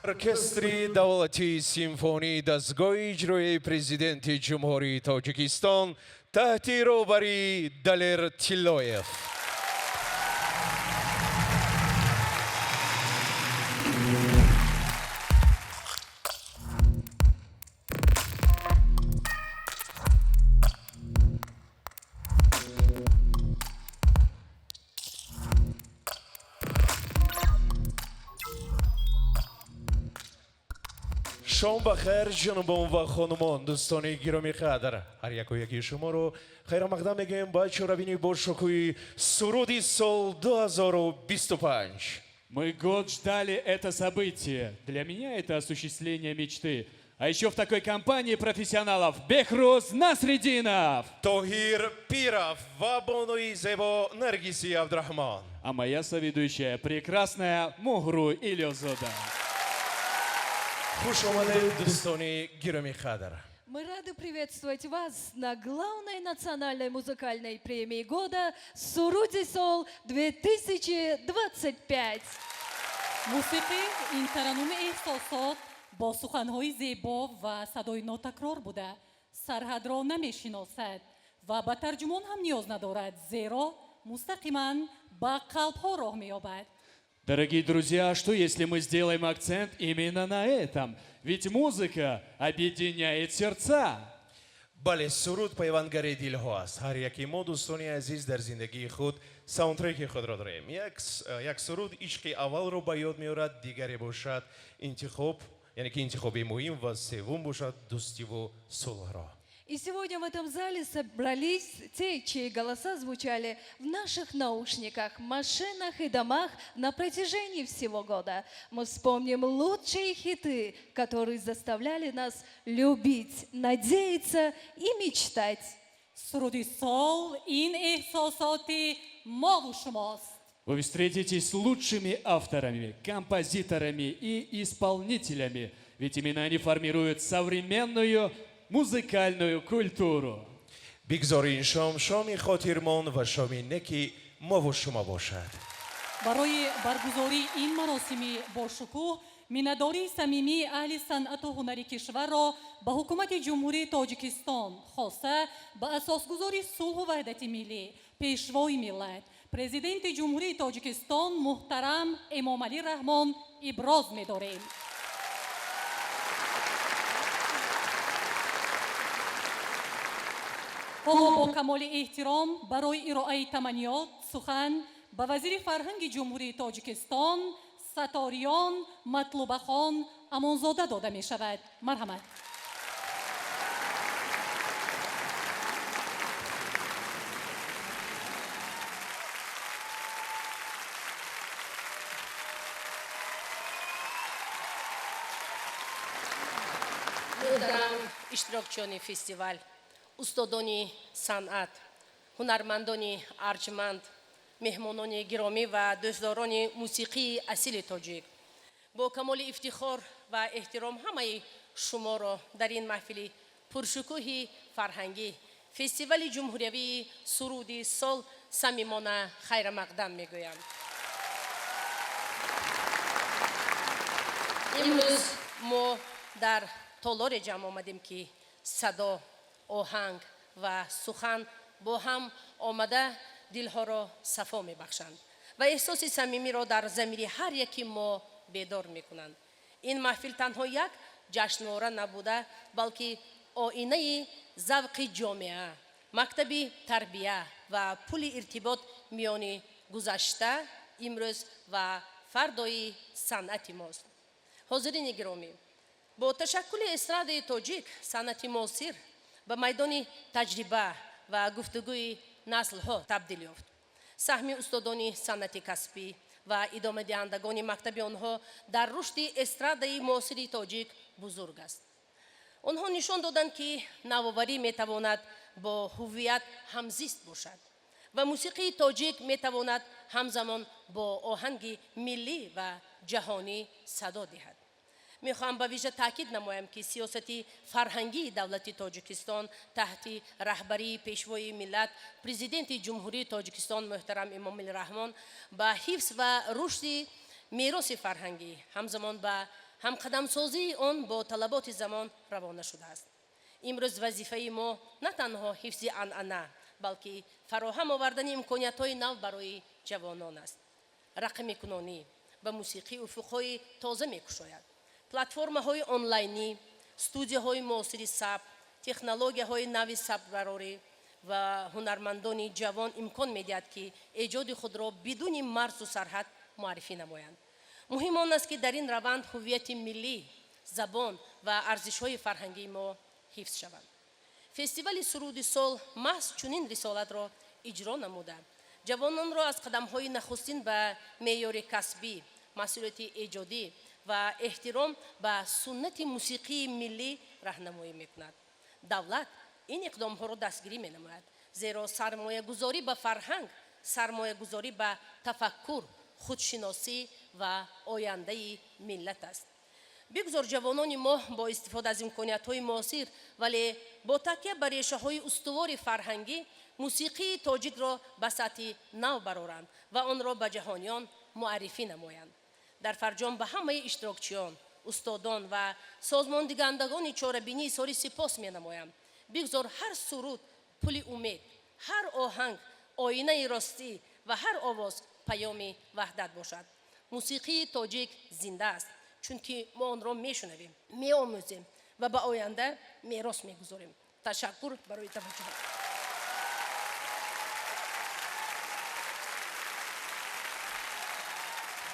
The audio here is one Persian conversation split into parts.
ارکستری دولتی سیمفونی دستگاه اجرایی پرزیدنت جمهوری تاجیکستان تحت روبری دلیر تیلویف. شام بخیر جنابان و خانمان دوستان گرامی قدر هر یک و یکی شما رو خیر مقدم میگیم با چرابینی با شکوی سرودی سال 2025. Мы год ждали это событие. Для меня это осуществление мечты. А еще в такой компании профессионалов Бехруз Насрединов. Тохир Пиров و بانوی زیبا نرگیسی عبدالرحمن. А моя соведущая прекрасная Мугру Ильозода. خوش آمده دوستان گرامی قدر. Мы рады приветствовать вас на главной национальной музыкальной премии года «Суруди Сол 2025». موسیقی این ترانوم احساسات با سخنهای زیبا و صدای ناتکرار بوده سرحد را نمیشناسد و به ترجمان هم نیاز ندارد زیرا مستقیما به قلبها راه مییابد. Дорогие друзья, что если мы сделаем акцент именно на этом? Ведь музыка объединяет сердца. بله سرود پیوندگر دل ها است. هر یکی ما دوستانی عزیز در زندگی خود ساوندترک خود را داریم. یک سرود عشق اول رو به یاد میارد، دیگری باشد انتخاب، یعنی که انتخابی مهم و سوم باشد دوستی و صلح را. И сегодня в этом зале собрались те, чьи голоса звучали в наших наушниках, машинах и домах на протяжении всего года. Мы вспомним лучшие хиты, которые заставляли нас любить, надеяться и мечтать. سرودی سال این احساسات ما و شماست. Вы встретитесь с лучшими авторами, композиторами и исполнителями, ведь именно они формируют современную музыкальную культуру. بگذارین شامی خاطرمان و شامی نکی ما و شما باشد. برای برگزاری این مراسمی با شکوه مینداری صمیمی اهل صنعت و هنری کشور را به حکومت جمهوری تاجیکستان خاصه به اساسگذاری صلح و وحدت ملی پیشوای ملت پرزیدنت جمهوری تاجیکستان محترم امامعلی رحمان ابراز می‌داریم. با کمال احترام برای ارائه تمنیات سخن به وزیر فرهنگ جمهوری تاجیکستان ستاریان مطلوب خان امانزاده داده می شود. مرحمت. محترم اشتراکچیان فستیوال استادانی صنعت هنرمندانی ارجمند مهمانان گرامی و دوستداران موسیقی اصیل تاجیک با کمال افتخار و احترام همه شما را در این محفل پرشکوه فرهنگی فستیوال جمهوری سرودی سال صمیمانه خیر مقدم میگویم. امروز ما در تالار جمع آمدیم که صدا آهنگ و سخن با هم آمده دلها را صفا می بخشند و احساس صمیمی را در ضمیر هر یکی ما بیدار می کنند. این محفل تنها یک جشنواره نبوده بلکه آینه ذوق جامعه، مکتب تربیه و پل ارتباط میان گذشته، امروز و فردای صنعت ماست. حاضرین گرامی، با تشکل استراد تاجیک صنعت معاصر به میدان تجربه و گفتگوی نسل ها تبدیل یافت. سهم استادان صنعت کسبی و ادامه دهندگان مکتب آنها در رشد استراد معاصر تاجیک بزرگ است. آنها نشان دادند که نوآوری میتواند با هویت همزیست باشد و موسیقی تاجیک میتواند همزمان با آهنگ ملی و جهانی صدا دهد. میخوام به ویژه تاکید نمایم که سیاست فرهنگی دولت تاجیکستان تحت رهبری پیشوای ملت پرزیدنت جمهوری تاجیکستان محترم امامعلی رحمان با حفظ و رشد میراث فرهنگی همزمان با ҳамқадамсозии он бо талаботи замон равона шудааст. имрӯз вазифаи мо на танҳо ҳифзи анъана, балки фароҳам овардани имкониятҳои нав барои ҷавонон аст. рақамикунонӣ ба мусиқии уфуқҳои тоза мекушояд. платформаҳои онлайнӣ, студияҳои муосири сабт, технологияҳои нави сабтбарорӣ ва ҳунармандони ҷавон имкон медиҳад ки эҷоди худро бидуни марзу сарҳад муаррифӣ намоянд. муҳим он аст ки дар ин раванд ҳуввияти миллӣ, забон ва арзишҳои фарҳангии мо ҳифз шаванд. фестивали суруди сол маҳз чунин рисолатро иҷро намуда, ҷавононро аз қадамҳои нахустин ба меъёри касбӣ, масъулияти эҷодӣ ва эҳтиром ба суннати мусиқии миллӣ раҳнамоӣ мекунад. давлат ин иқдомҳоро дастгирӣ менамояд, зеро сармоягузорӣ ба фарҳанг, сармоягузорӣ ба тафаккур, худшиносӣ ва ояндаи миллат аст. бигзор ҷавонони мо бо истифода аз имкониятҳои муосир, вале бо такя ба решаҳои устувори фарҳангӣ мусиқии тоҷикро ба сатҳи нав бароранд ва онро ба ҷаҳониён муаррифӣ намоянд. дар фарҷом ба ҳамаи иштирокчиён, устодон ва созмондиҳандагони чорабинӣ изҳори сипос менамоям. бигзор ҳар суруд пули умед, ҳар оҳанг оинаи ростӣ ва ҳар овоз паёми ваҳдат бошад. мусиқии тоҷик зинда аст, чунки мо онро мешунавем, меомӯзем ва ба оянда мерос мегузорем. ташаккур барои таваҷҷӯҳ.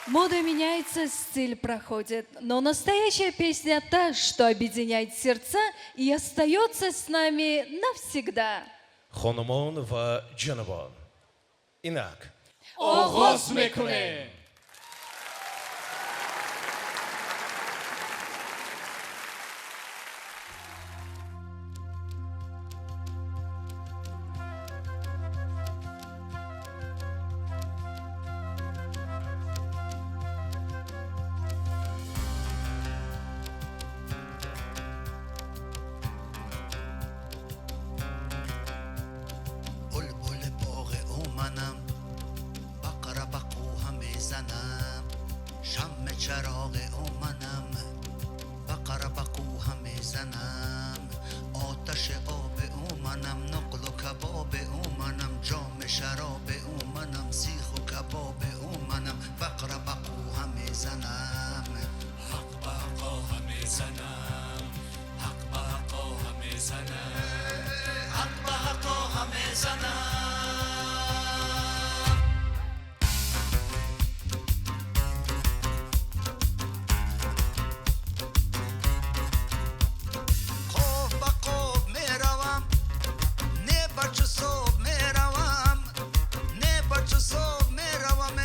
Мода меняется, стиль проходит, но настоящая песня та, что объединяет сердца и остается с нами навсегда. хонумон ва ҷанобон, инак Оғоз мекунем. بلبل باغ او منم، بقره به قوها میزنم. شم چراغ او منم، بقره به قوها میزنم. آتش آب او منم، نقل و کباب او منم. جام شراب او منم، سیخ و کباب او منم. بقره به قوها میزنم. حق به قوها میزنم، حق به قوها میزنم، حق به قوها میزنم. خوف به خوف میروم، نه بچه صبح میروم، نه بچه صبح میروم.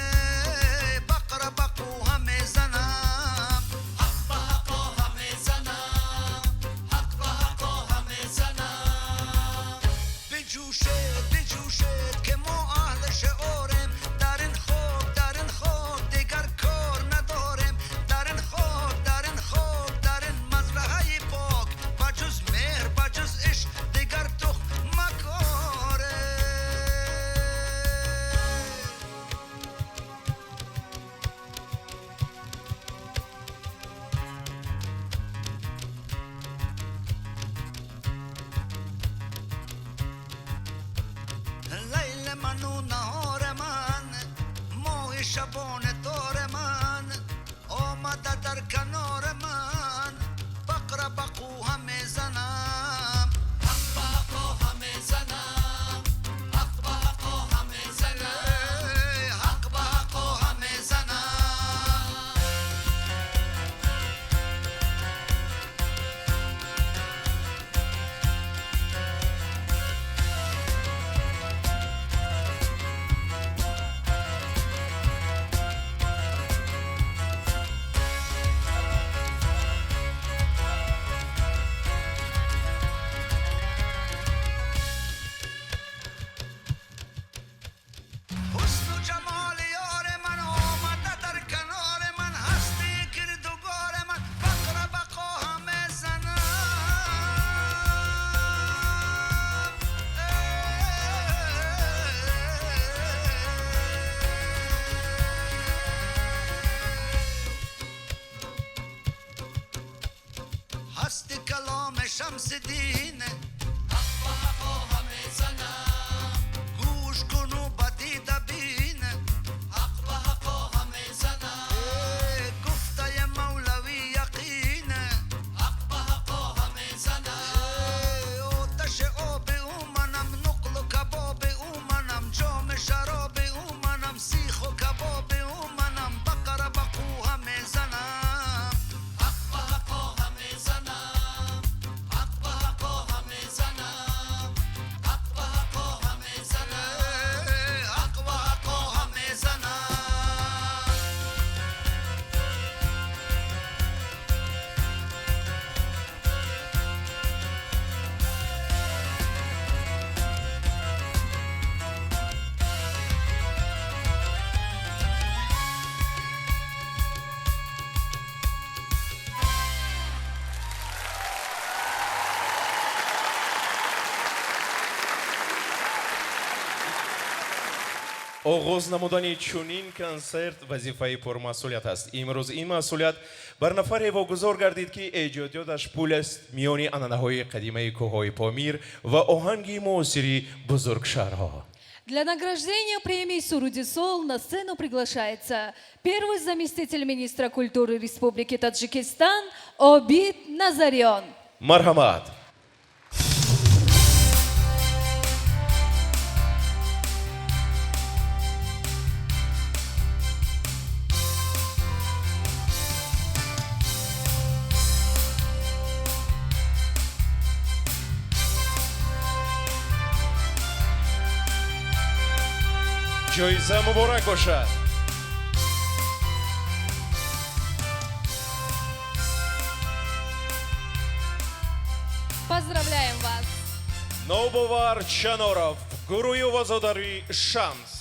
بقره به قوها میزنم، حق به قوها میزنم، حق به قوها میزنم. بجوشید بجوشید که ما اهل شعاریم. در این خواب دیگر کار نداریم. در این خواب در این مزرعه پاک، بجز مهر بجز عشق دیگر تخم مکاره. لیل من و نهار من، ماه شبانه دار من، آمده در کنار من. بقره به قوها میزنم، حق به قوها میزنم، حق به قوها میزنم، حق به قوها میزنم. شمس دینه حق به حقا همه زنم گوش کن و بدید بینه حق به حقا همه زنم گفته مولوی یقینه حق به حقا همه زنم آتش آب او منم نقل و کباب او منم جام شراب او منم سیخ و کباب او منم بقره بقو همه زنم حق به حقا همه زنم حق به حقا همه زنم حق به حقا همه زنم حق به حقا همه زنم оғоз намудани чунин консерт вазифаи пурмасъулият аст. имрӯз ин масъулият бар нафаре вогузор гардид ки эҷодиёташ пул аст миёни анъанаҳои қадимаи кӯҳҳои помир ва оҳанги муосири бузургшаҳрҳо. Для награждения премии «Суруди Сол» на сцену приглашается первый заместитель министра культуры Республики Таджикистан Обид Назарён. марҳамат. ҷоиза муборак бошад. Поздравляем вас! нобовар чаноров, гурӯҳи овозодарӣ «Шамс».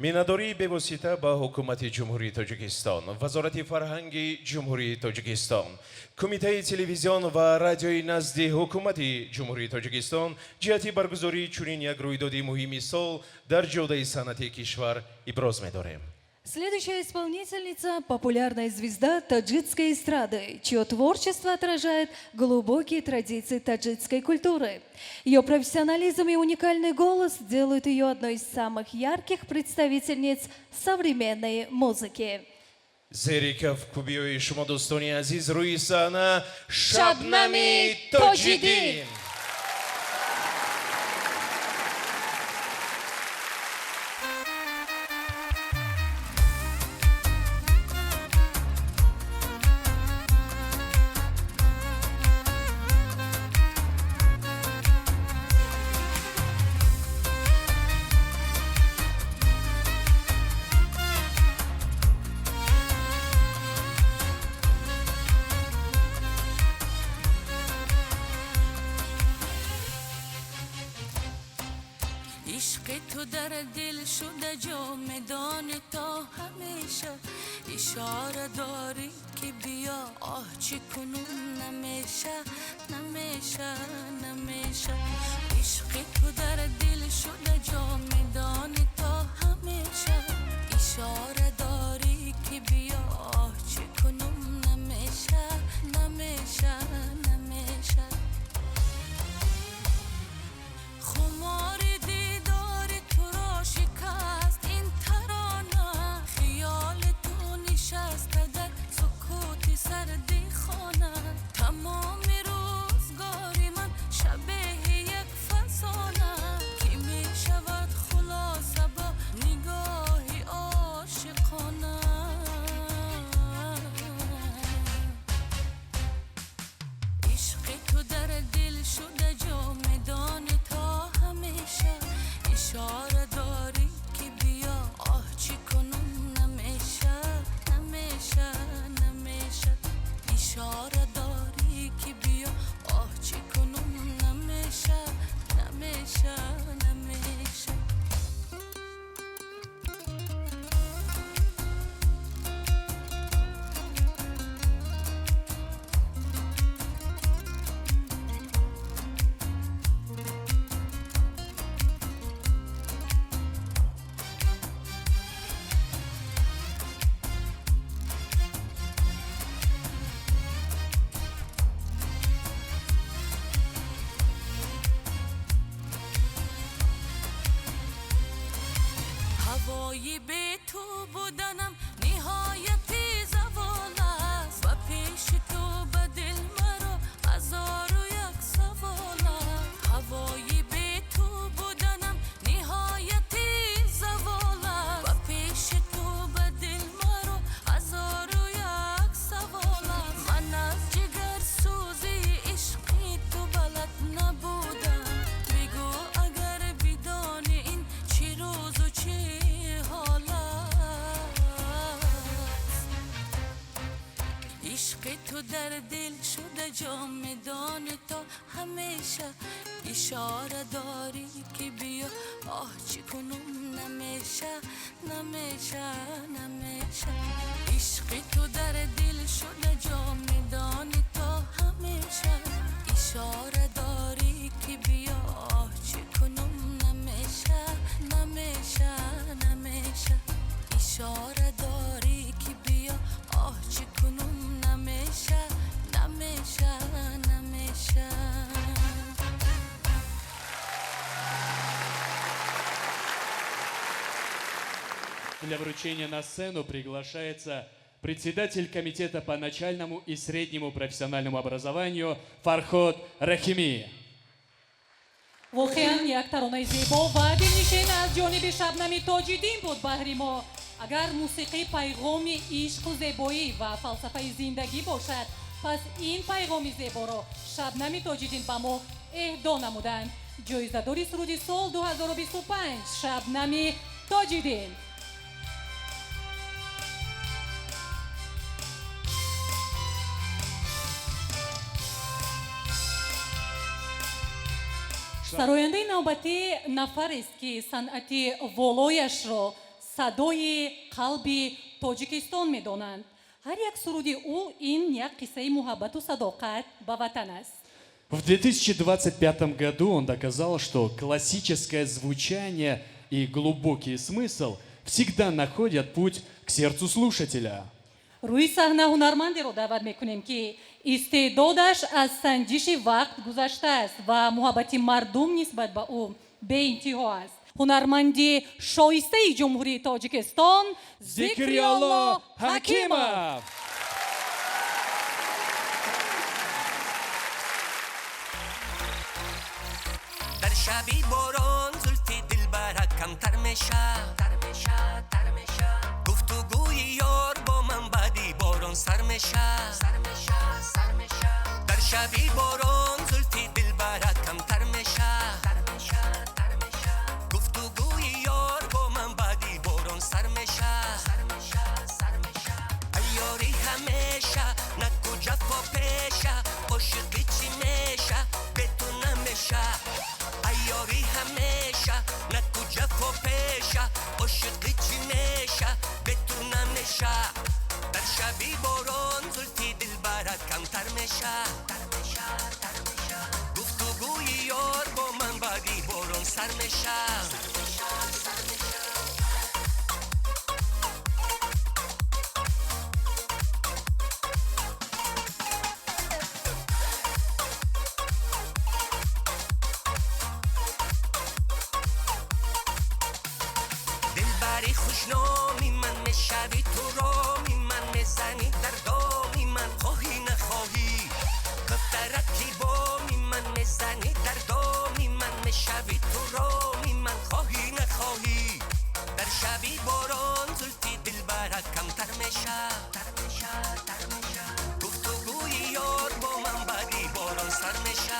миннатдорӣ бевосита ба ҳукумати ҷумҳурии тоҷикистон, вазорати фарҳанги ҷумҳурии тоҷикистон, кумитаи телевизион ва радиои назди ҳукумати ҷумҳурии тоҷикистон ҷиҳати баргузории чунин як рӯйдоди муҳими сол дар ҷодаи санъати кишвар иброз медорем. Следующая исполнительница – популярная звезда таджикской эстрады, чье творчество отражает глубокие традиции таджикской культуры. Ее профессионализм и уникальный голос делают ее одной из самых ярких представительниц современной музыки. зери кафкубиёи шумо дӯстони азиз рӯи саҳна Шабнами шабнами тоҷиддин. عشق تو در دل شده جاودان تا همیشه اشاره داری که بیا آه چی کنون نمیشه نمیشه نمیشه عشق تو در دل شده جاودان تا همیشه اشاره داری که بیا آه چی کنون نمیشه نمیشه نمیشه خمار دیدار تو را شکست این ترانه خیال تو نشسته در سکوت سردی خانه تمام روزگاری من شبیه یک فسانه هوای به تو بودنم نهایت زوال است و پیش تو به دل مرا هزار و یک سوال است هوای به تو بودنم نهایت زوال است و پیش تو به دل مرا هزار و یک سوال است من از جگر سوزی عشقی تو بلد نبودم بگو اگر بدان این چه روز و چه حال است عشق تو در دل شده جامدان تو همیشه اشاره داری که بیا آه چی کنم نمیشه نمیشه نمیشه عشق تو در دل شده جامدان تو همیشه اشاره داری که بیا آه چی کنم نمیشه نمیشه نمیشه اشاره داری که بیا آه چی کنم نمیشه نمیشه نمیشه Для вручения на сцену приглашается председатель комитета по начальному и среднему профессиональному образованию Фарход Рахими. واقعا یک ترانه زیبا و دلنشین از جانب شبنم تاج‌الدین بود بهر ما. اگر موسیقی پیغام عشق و زیبایی و فلسفه زندگی باشد پس این پیغام زیبا را شبنم تاج‌الدین به ما اهدا نمودند. جایزه‌دار سرود سال 2025 شبنم تاج‌الدین. سراینده نوبتی نفر است که صنعت والایش را صدای قلب تاجیکستان می‌دانند. هر یک سرود او این یک قصه محبت و صداقت به وطن است. В 2025 году он доказал, что классическое звучание и глубокий смысл всегда находят путь к сердцу слушателя. روی صحنه هنرمندی را دعوت می‌کنیم که استعدادش از سنجش وقت گذشته است و محبت مردم نسبت به او به انتها است. هنرمند شایسته جمهوری تاجیکستان Zikriallo Hakimov. در شبی باران زلفی دلبرک کمتر میشه گفتگوی یار با من بعدی باران سر میشه در شبی باران زلفی دلبرک کمتر میشه گفتگوی یار با من بعدی باران سر میشه ایاری همیشه نکو جفا پیشه عاشقی چی میشه بتون نمیشه ایاری همیشه نکو جفا پیشه عاشقی چی میشه بتون نمیشه در شبی باران زلفی دلبرک کمتر میشه گفتگوی یار با من بعدی باران سر میشه دلبری خوشنامی من میشوی تو رامی من میزنی در دامی من خواهی نخواهی دفترکی بامی من میزنی در دامی من میشوی تو رامی من خواهی نخواهی در شبی باران زلفی دلبرک کمتر میشه گفتگوی یار با من بعدی باران سر میشه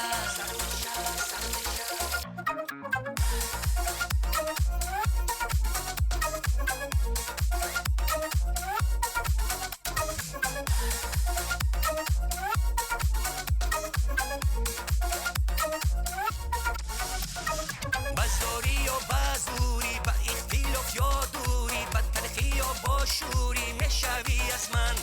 بزداری و بزدوری با اختلاف یا دوری با تلخی و با شوری میشوی از من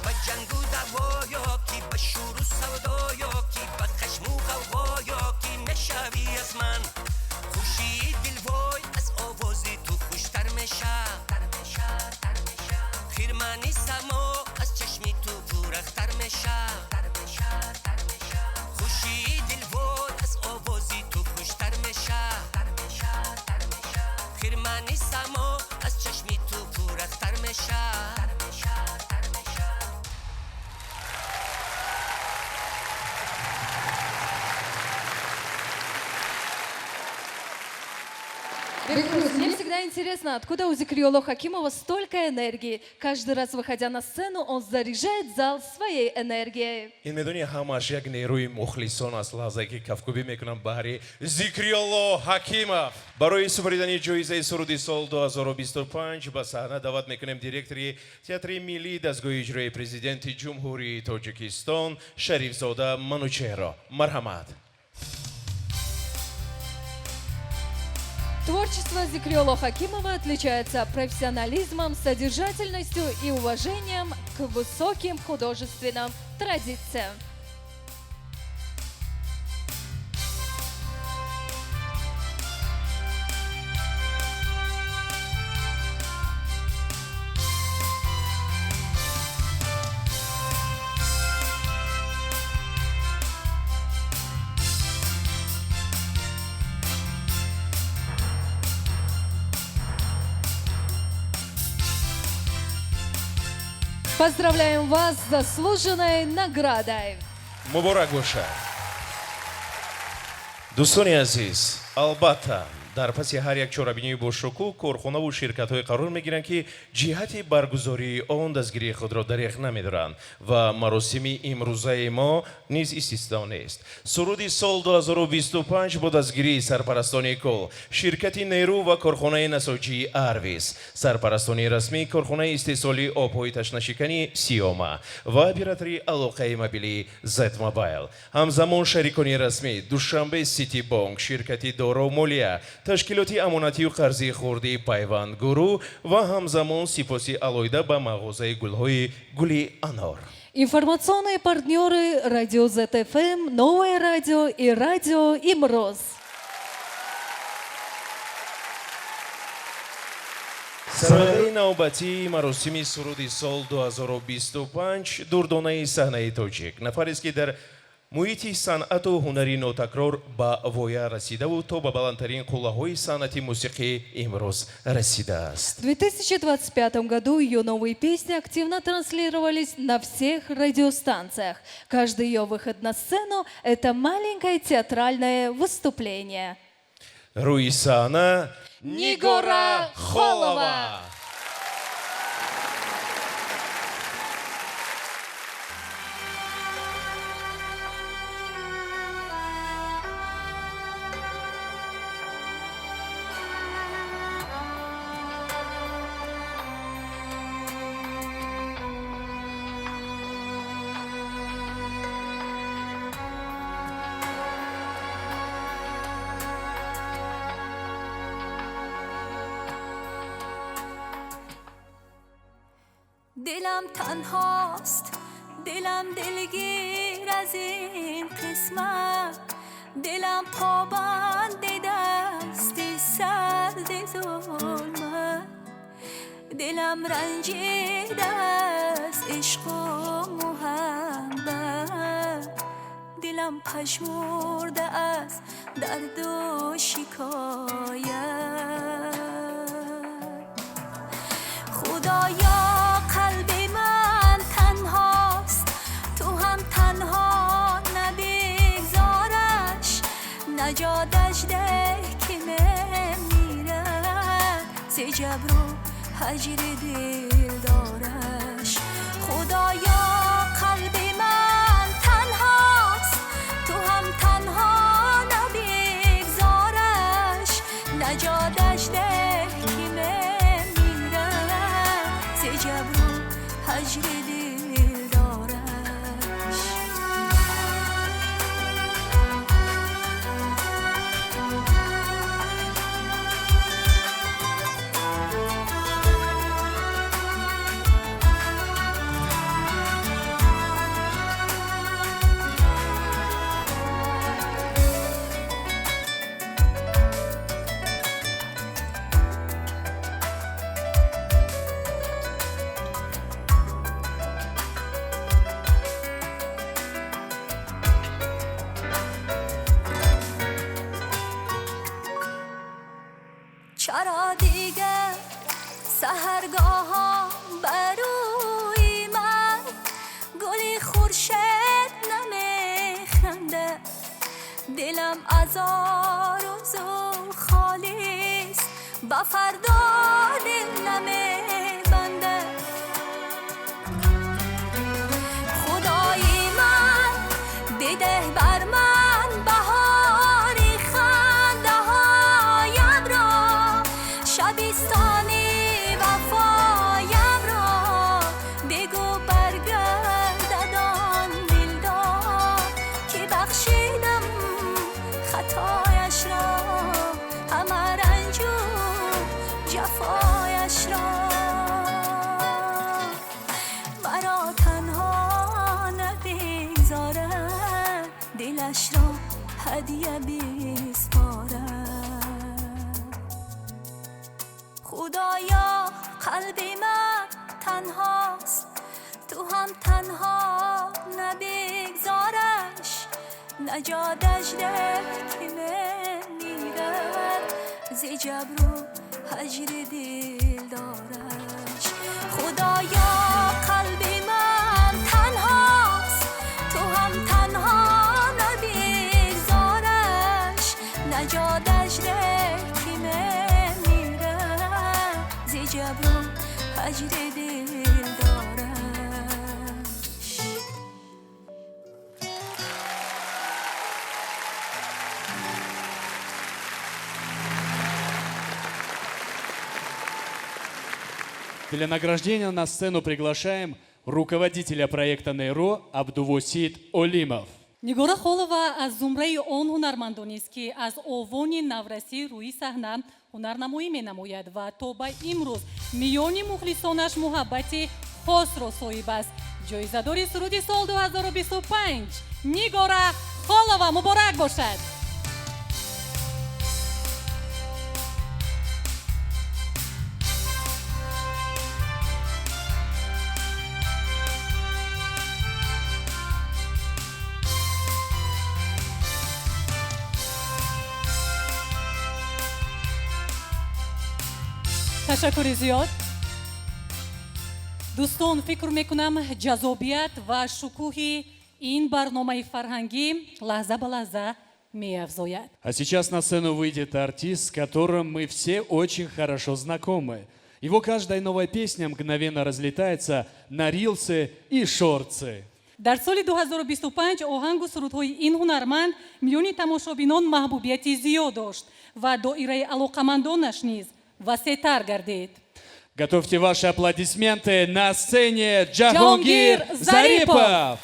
با جنگ و دعوا یا کی با شور و سودا یا کی با خشم و غوغا یا کی میشوی از من خوشی دل وای از آوازی تو خوشتر میشه خیرمنی سما از چشمی تو پورختر میشه خوشی دل وای از آوازی تو خوشتر میشه خیرمنی سما از Мне всегда интересно, откуда у Зикриола Хакимова столько энергии. Каждый раз, выходя на сцену, он заряжает зал своей энергией. این میدونی همش یک نیروی مخلصان است لحظه که کفکوبی میکنم بهری ذکریالله حکیمов. برای سپردن جایزه سرود سال 2025 به صحنه دعوت میکنیم دیرکتوری تئاتر ملی دستگاه اجرایی پرزیدنت جمهوری تاجیکستان شریفزاده منوچهرو. مرحمت. Творчество Зикриола Хакимова отличается профессионализмом, содержательностью и уважением к высоким художественным традициям. Поздравляем вас с заслуженной наградой. مبارک باشد. دوستان عزیز، البته در پس هر یک چهاربینی با شکوه کارخانه و شرکت های قرار میگیرند که جهت برگزاری آن دستگیری خود را دریغ نمیدارند و مراسم امروزه ما نیز استثنا نیست. سرود سال 2025 با دستگیری سرپرستان کل شرکت نیرو و کارخانه نساجی ارویس، سرپرستان رسمی کارخانه استحصالی آبهای تشنه‌شکنی سیوما و اپراتوری علاقه موبیلی زد موبایل، همزمان شریکان رسمی دوشنبه سیتی بانک، شرکت دارا مالیه، تشکیلات امانتی و قرضی خردی پیوند گروه و همزمان سپاسی علایده به مغازه گل‌های گلی انار. Информационные партнеры радио ZFM, Новое радио и радио Имроз. سرودهای نوبتی مراسم سرود سال 2025 دردانه صحنه تاجیک نفری است که در محیط صنعت و هنری نوتکرار به وایه رسیده و تا به بلندترین قله‌های صنعت موسیقی امروز رسیده است. В 2025 году ее новые песни активно транслировались на всех радиостанциях. Каждый ее выход на сцену – это маленькое театральное выступление. روی صحنه نیگورا خولова. دلم تنهاست، دلم دلگیر از این قسمت، دلم پابند دست سرد ظلمت، دلم رنجیده از عشق و محبت، دلم پژمرده از درد و شکایت. خدایا قلب من تنهاست، تو هم تنها نبگذارش، نجادش ده که میمیرد ز جبر و هجر دل دارش. خدایا قلب من تنهاست، تو هم تنها نبگذارش، نجادش ده که میمیرد ز جبر و هجر دل دارش. چرا دیگر سحرگاهان بروی من گلی خورشید نمیخنده، دلم از آرزو خالیست، با فردا دل نمیبنده خدای من بده بر من بهاری خنده هایم را شبستانی وفایم را بگو برگرددان دلدار که بخشیدم خطایش را همه رنج و جفایش را مرا تنها نبگذاره دلش را هدیه بسپاره خدایا قلبی من تنهاست تو هم تنها نبگذارش نجادش ده که میره زی جبر و هجر دل دارش خدایا قلبی من تنهاست تو هم تنها نبگذارش نجادش ده که میره زی جبر و هجر دل دارش Для награждения на сцену приглашаем руководителя проекта «Нейро» Абдувосид Олимов. нигора холова аз зумраи он ҳунармандонист ки аз овони наврасӣ рӯи саҳна ҳунарнамоӣ менамояд ва то ба имрӯз миёни мухлисонаш муҳаббати хосро соҳиб аст. ҷоизадори суруди сол 2025 нигора холова муборак бошад. ташаккури зиёд. дӯстон, фикр мекунам ҷазобият ва шукӯҳи ин барномаи фарҳангӣ лаҳза ба лаҳза меафзояд. А сейчас на сцену выйдет артист, с которым мы все очень хорошо знакомы. Его каждая новая песня мгновенно разлетается на рилсы и шорцы. дар соли 2025 оҳангу сурудҳои ин ҳунарманд миёни тамошобинон маҳбубияти зиёд дошт ва доираи алоқамандонаш низ васеътар гардид. Готовьте ваши аплодисменты на сцене Джахонгир Зарипов.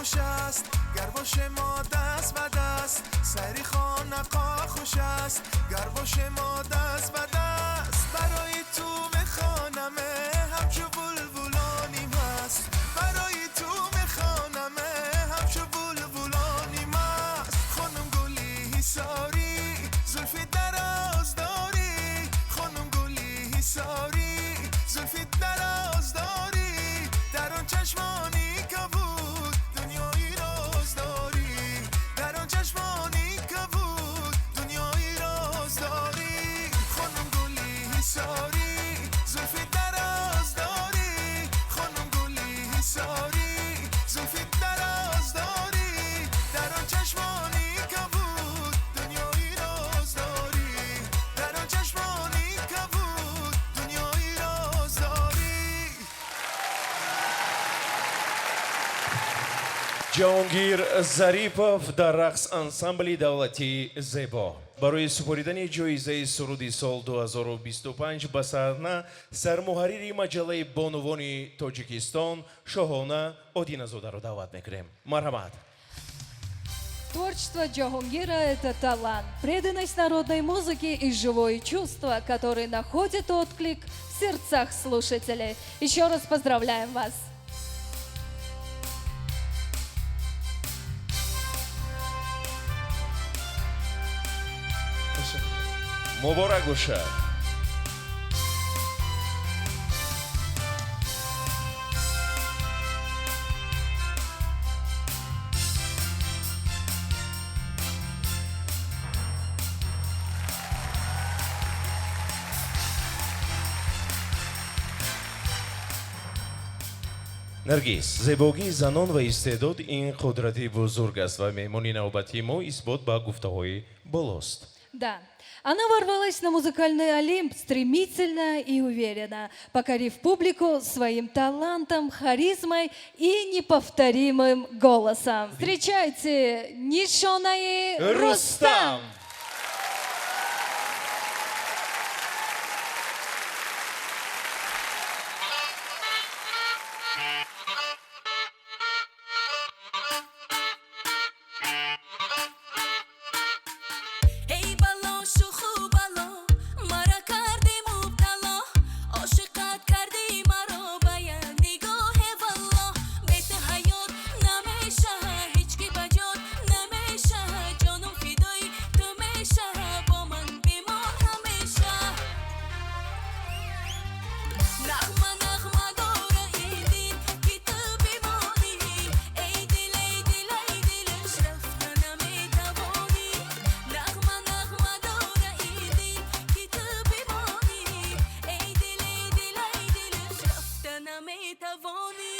خوش است گر باشه ما دست به دست سری خانقا خوش است گر باشه ما دست به دست برای تو میخوانمه همچو بلبلانیم هست برای تو میخوانمه همچو بلبلانیم هست خانم گلی حساری زلفی دراز داری خانم گلی حساری زلفی دراز داری در آن چشمانی کبود دنیایی راز داری در آن چشمانی کبود دنیایی راز داری خانم گلی حساری زلفی دراز داری خانم گلی حساری زلفی دراز داری در آن چشمانی کبود دنیایی راز داری در آن چشمانی کبود دنیایی راز داری ҷаҳонгир зарипов дар рақс ансамбли давлатии зебо барои супоридани ҷоизаи суруди сол 2025 ба саҳна сармуҳаррири маҷаллаи бонувони тоҷикистон шоҳона одиназодаро даъват мекунем. Марҳамат. Творчество Джахонгира – это талант, преданность народной музыке и живое чувство, которое находит отклик в сердцах слушателей. Еще раз поздравляем вас! муборак бошад. наргиз зебогии занон ва истеъдод ин қудрати бузург аст ва меҳмони навбатии мо исбот ба гуфтаҳои болост. Да, она ворвалась на музыкальный Олимп стремительно и уверенно, покорив публику своим талантом, харизмой и неповторимым голосом. Встречайте, Нишонаи Рустам! ای بالا شوخو بالا مرا کردی مبتلا عاشقت کردی مرا باید نگاه والا بیت حیات نمیشه هیچکی بجات نمیشه جانم فدای تو میشه با من بمان همیشه نغمه نغمه داره این دل که تو بمانی ای دل ای دل ای دلش رفته نمیتوانی نغمه نغمه داره این دل که تو بمانی ای دل ای دل ای دلش رفته نمیتوانی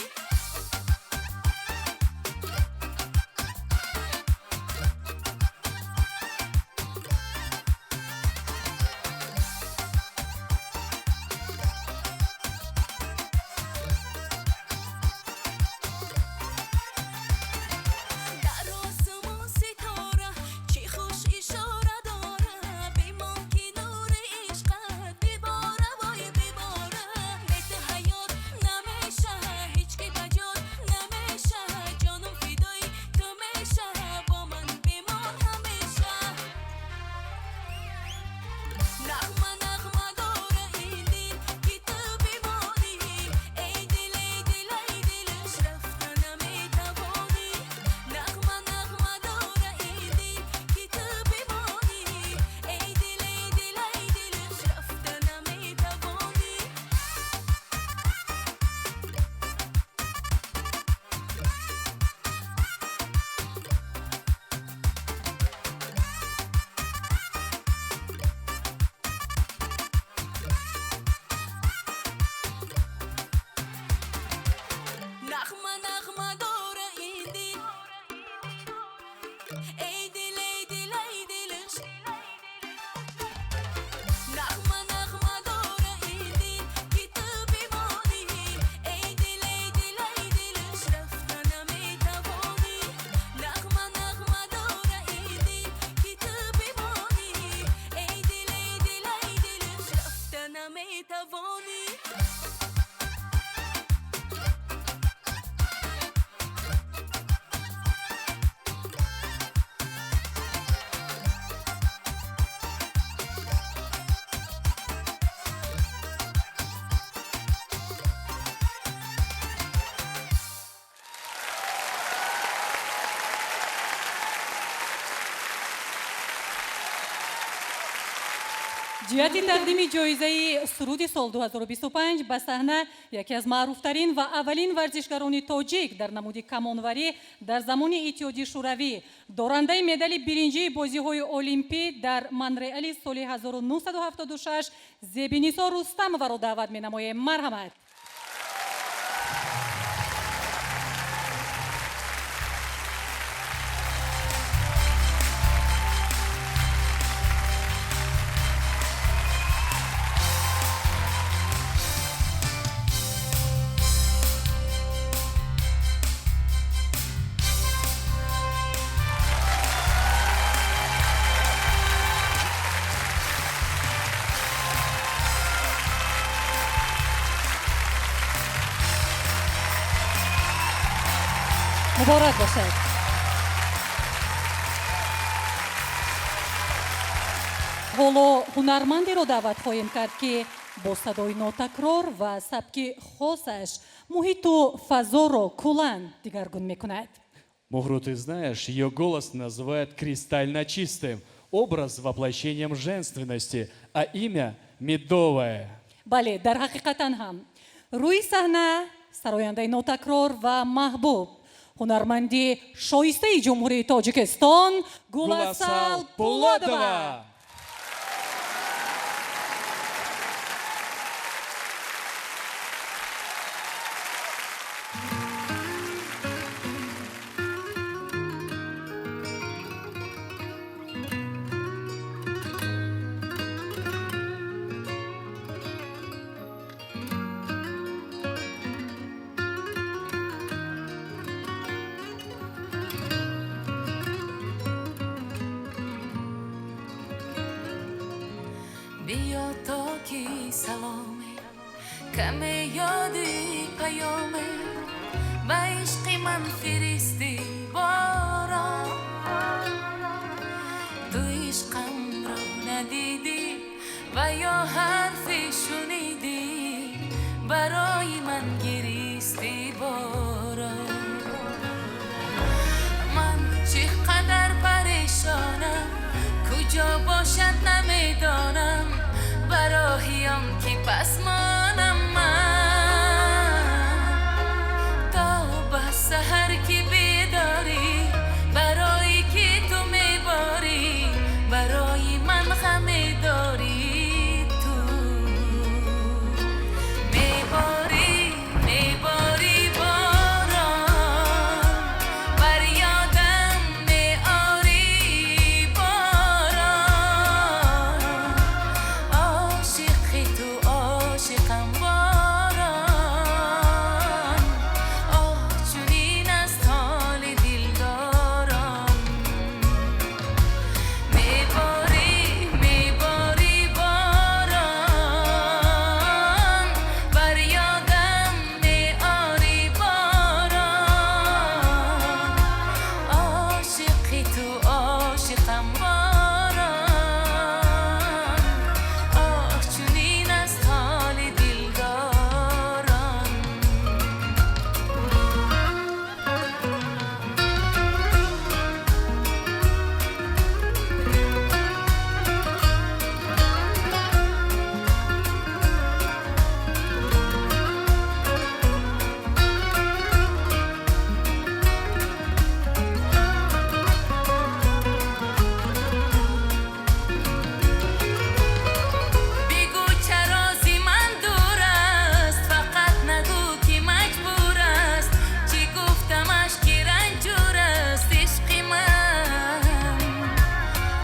در آسمون ستاره چی خوش اشاره داره بمان که نور عشقت بباره وای بباره بیت حیات نمیشه هیچ ҷиҳати тақдими ҷоизаи суруди сол 2025 ба саҳна яке аз маъруфтарин ва аввалин варзишгарони тоҷик дар намуди камонварӣ дар замони иттиҳодии шӯравӣ, дорандаи медали биринҷии бозиҳои олимпӣ дар Монреали соли 1976 Зебинисо Рустамоваро даъват менамоем. Марҳамат. مبارک باشد. ҳоло ҳунармандеро даъват хоҳем кард ки бо садои нотакрор ва сабки хосаш муҳиту фазоро кулан дигаргун мекунад. Мухру, ты знаешь, ее голос называют кристально чистым, образ воплощением женственности, а имя медовое. бале, дар ҳақиқатан ҳам рӯи саҳна сарояндаи нотакрор ва маҳбуб ҳунарманди шоистаи ҷумҳурии Тоҷикистон Гуласал Пулодова. بیا تا کی سلامه کمه یادی پیامه و عشقی من فریستی باران تو عشقم را ندیدی و یا حرفی شنیدی برای من گریستی باران من چقدر پریشانم کجا باشد نمیدانم براهیم که پس مانم من تا به سحر که بیداری برای که تو میباری برای من غم داری تو میباری میباری باران بر یادم میاری باران عاشقی تو عاشقم باران آه چنین است حال دلداران میباری میباری باران بر یادم میاری باران عاشقی تو عاشقم باران آه چنین است حال دلداران بگو چرا زی من دور است فقط نگو که مجبور است چی گفتمش که رنجور است عشق من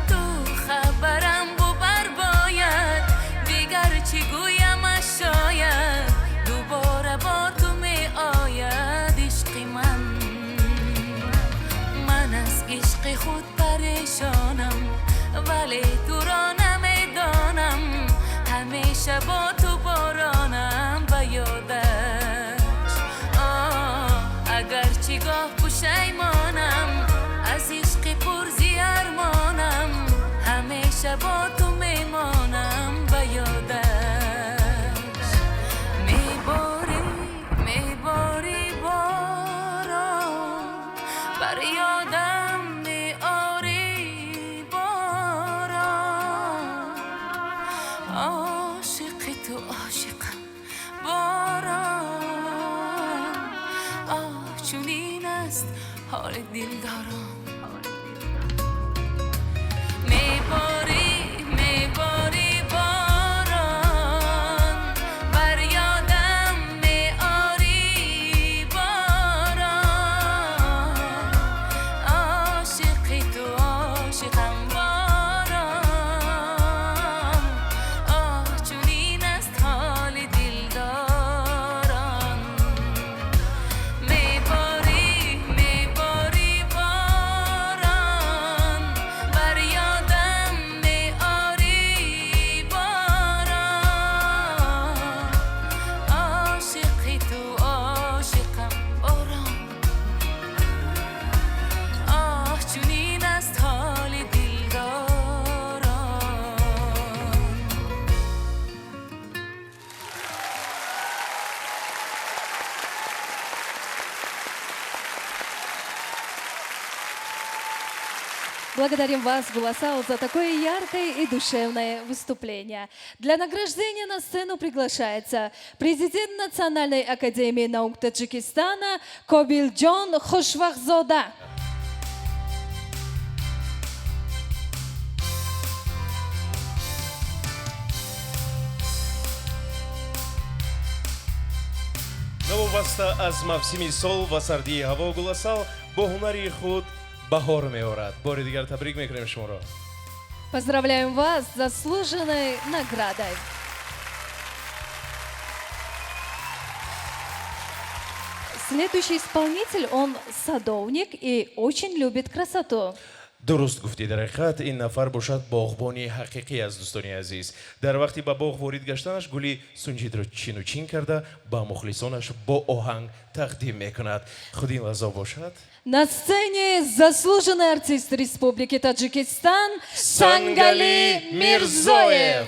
تو خبرم ببر باید دیگر چی گویمش شاید دوباره با تو می آید عشق من از عشق خود پریشانم ولی تو را نمیدانم همیشه با تو بارانم به یادش اگر چی گاه پشیمانم از عشق پر زیارمانم همیشه با تو میمانم به یادش میباری میباری باران بر یادم میاری باران چنین است حال دلداران میباری میباری باران بر یادم میاری باران عاشقی تو عاشقم باران چنین است حال دلداران میباری میباری باران بر یادم میاری باران عاشقی تو عاشقم باران چنین است حال دلداران Благодарим вас, Гуласау, за такое яркое и душевное выступление. Для награждения на сцену приглашается президент Национальной академии наук Таджикистана Кобилджон Хошвахзода. нововаста аз мавсими сол ва сардии ҳаво Гуласал бо ҳунари худ баҳор меорад. Бори дигар табрик мекунем шуморо. Поздравляем вас с заслуженной наградой. Следующий исполнитель, он садовник и очень любит красоту. дуруст гуфтӣ дар ҳақиқат ин нафар бошад боғбони ҳақиқӣ аст. дӯстони азиз, дар вақти ба боғ ворид гаштанаш гули сунҷидро чину чин карда ба мухлисонаш бо оҳанг тақдим мекунад. худ ин лазо бошад. На сцене заслуженный артист Республики Таджикистан Сангали Мирзоев.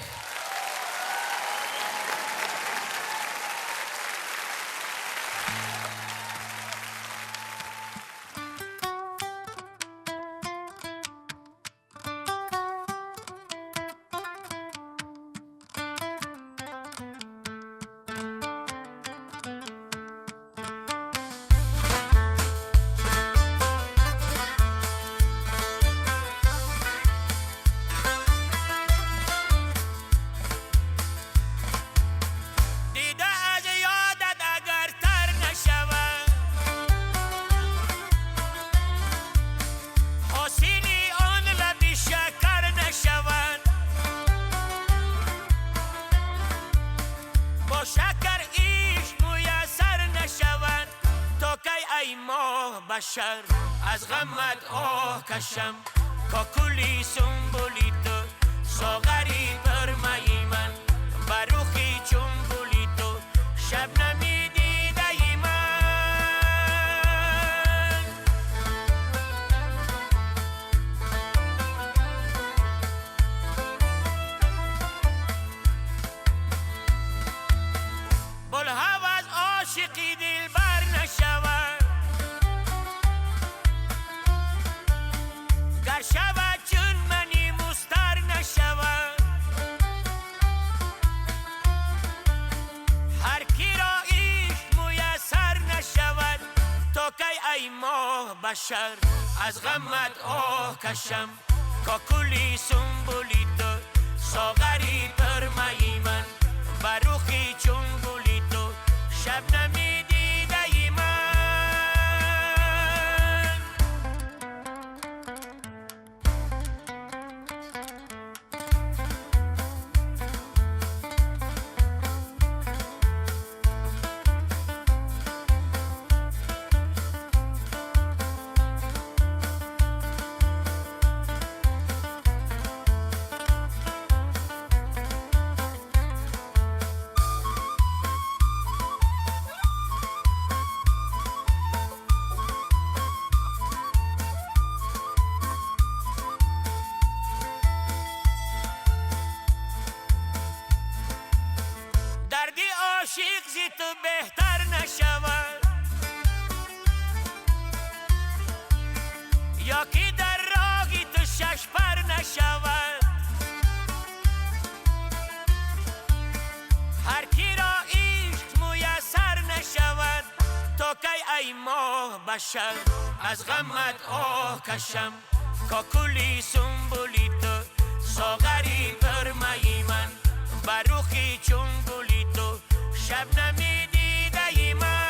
دیده از یادت اگر تر نشود حاصلی آن لبی شکر نشود با شکر ایش میسر نشود تا کی ای ماه بشر از غمت آه کشم کاکولی سنبولی تو ساغری برمایی من بروخی چون گلی تو شب نمیدیده من بلحوز عاشقی دل بر نشود گر شود چون منی مستر نشود هر کی را ایش میسر نشود تا کی ای ماه بشر از غمت آه کشم کاکولی سنبولی تو ساغری پرمایی من بروخی چون گلی تو شب نمیدیده من ای ماه بشر از غمت آه کشم کاکولی سنبولی تو ساغری پرمایی من بروخی چون گلی تو شب نمیدیده من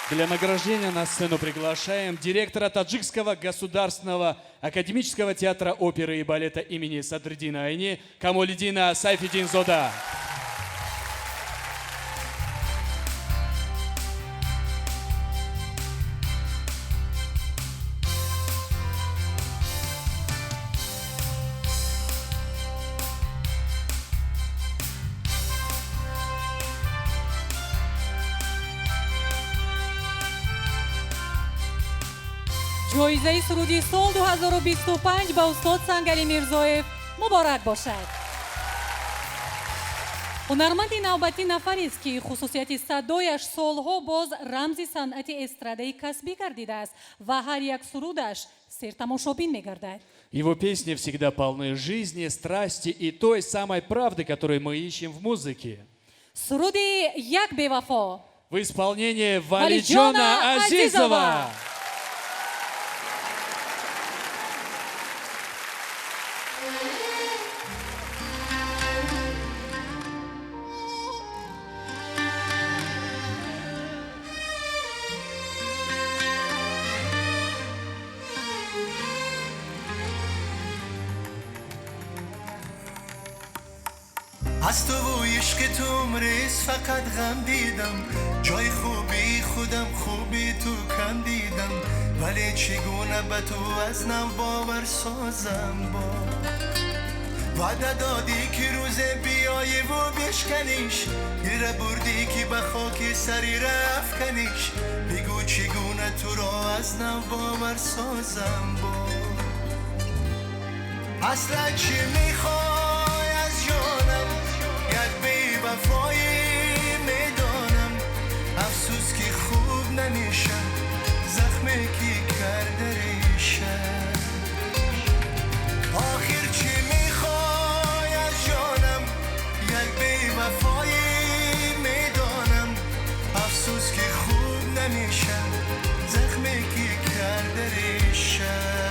Для награждения на сцену приглашаем директора Таджикского государственного академического театра оперы и балета имени Садриддина Айни Камолиддина Сайфиддинзода. جایزه سرودی سال 2025 با استاد سنگلی میرزاєв مبارک باشد. هنرمندی نوبتی نفری است که خصوصیت صدایش سالها باز رمزی صنعت استراده‌ای کسبی گردیده است و هر یک سرودش سرتماشابین می‌گردد. Его песни всегда полны жизни, страсти и той самой правды, которую мы ищем в музыке. سرودی یک بی‌وفا В исполнении Валиджона Валиджона Азизова. Азизова. از تو و عشق تو ریز فقط غم دیدم جای خوبی خودم خوبی تو کم دیدم ولی چگونه به تو از نو باور سازم با وعده دادی که روز بیایی و بشکنیش گره بردی که به خاک سری رفکنیش بگو چگونه تو را از نو باور سازم با اصلا چی میخوای از جانم یک بی وفایی میدانم افسوس که خوب نمیشم زخمی که کرده ریشم آخر چی میخوای از جانم یک بی وفایی میدانم افسوس که خوب نمیشم زخمی که کرده ریشم